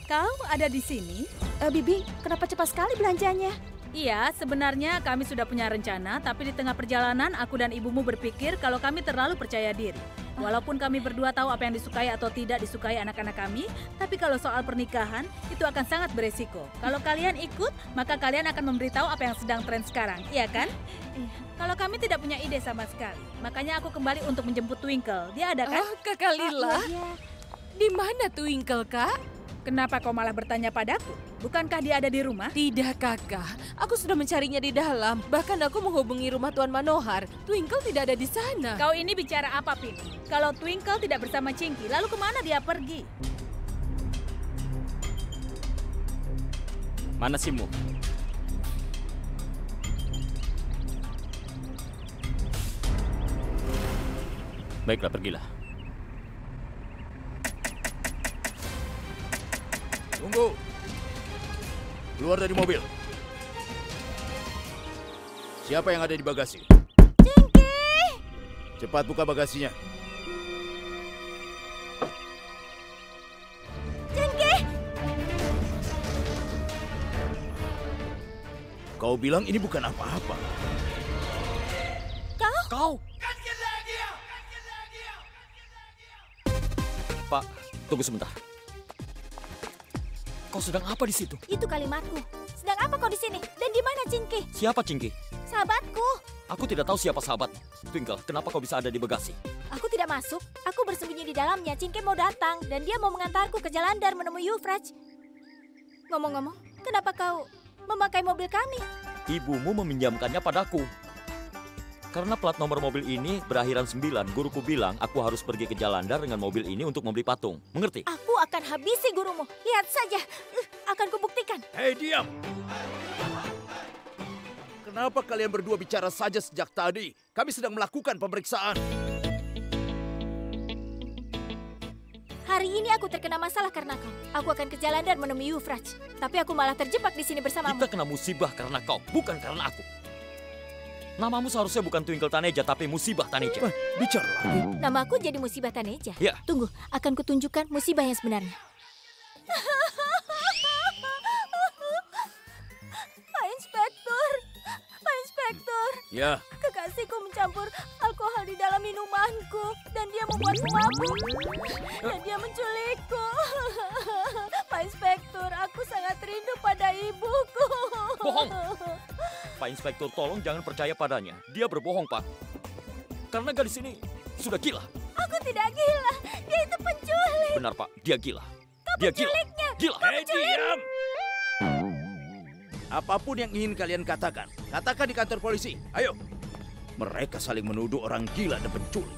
kau ada di sini? Bibi, kenapa cepat sekali belanjanya? Iya, sebenarnya kami sudah punya rencana, tapi di tengah perjalanan aku dan ibumu berpikir kalau kami terlalu percaya diri. Walaupun kami berdua tahu apa yang disukai atau tidak disukai anak-anak kami, tapi kalau soal pernikahan, itu akan sangat beresiko. Kalau kalian ikut, maka kalian akan memberitahu apa yang sedang tren sekarang, iya kan? Kalau kami tidak punya ide sama sekali, makanya aku kembali untuk menjemput Twinkle. Dia ada kan? Kakak Lila. Di mana Twinkle, Kak? Kenapa kau malah bertanya padaku? Bukankah dia ada di rumah? Tidak, Kakak. Aku sudah mencarinya di dalam. Bahkan aku menghubungi rumah Tuan Manohar. Twinkle tidak ada di sana. Kau ini bicara apa, Pin? Kalau Twinkle tidak bersama Cinky, lalu kemana dia pergi? Mana SIM-mu? Baiklah, pergilah. Tunggu. Keluar dari mobil. Siapa yang ada di bagasi? Cingki! Cepat buka bagasinya. Cingki! Kau bilang ini bukan apa-apa. Kau! Pak, tunggu sebentar. Kau sedang apa di situ? Itu kalimatku. Sedang apa kau di sini? Dan di mana Cingki? Siapa Cingki? Sahabatku. Aku tidak tahu siapa sahabat. Twinkle, kenapa kau bisa ada di bagasi? Aku tidak masuk. Aku bersembunyi di dalamnya. Cingki mau datang dan dia mau mengantarku ke Jalandhar menemui Euphrates. Ngomong-ngomong, kenapa kau memakai mobil kami? Ibumu meminjamkannya padaku. Karena plat nomor mobil ini berakhiran 9, guruku bilang aku harus pergi ke Jalandhar dengan mobil ini untuk membeli patung. Mengerti? Aku akan habisi gurumu. Lihat saja. Akan kubuktikan. Hei, diam! Kenapa kalian berdua bicara saja sejak tadi? Kami sedang melakukan pemeriksaan. Hari ini aku terkena masalah karena kau. Aku akan ke Jalandhar menemui Euphrates. Tapi aku malah terjebak di sini bersamamu. Kita kena musibah karena kau, bukan karena aku. Namamu seharusnya bukan Twinkle Taneja, tapi Musibah Taneja. Bicara lagi. Namaku jadi Musibah Taneja. Ya. Tunggu, akan kutunjukkan musibah yang sebenarnya. Pak Inspektur, Pak Inspektur. Ya. Kekasihku mencampur alkohol di dalam minumanku dan dia membuatku mabuk. Dan dia menculikku. Pak Inspektur, aku sangat rindu pada ibuku. Bohong. Pak Inspektur, tolong jangan percaya padanya. Dia berbohong, Pak. Karena gadis ini sudah gila. Aku tidak gila. Dia itu penculik. Benar, Pak. Dia gila. Kau Dia gila. penculiknya. Gila. Hei, diam! Apapun yang ingin kalian katakan, katakan di kantor polisi. Ayo. Mereka saling menuduh orang gila dan penculik.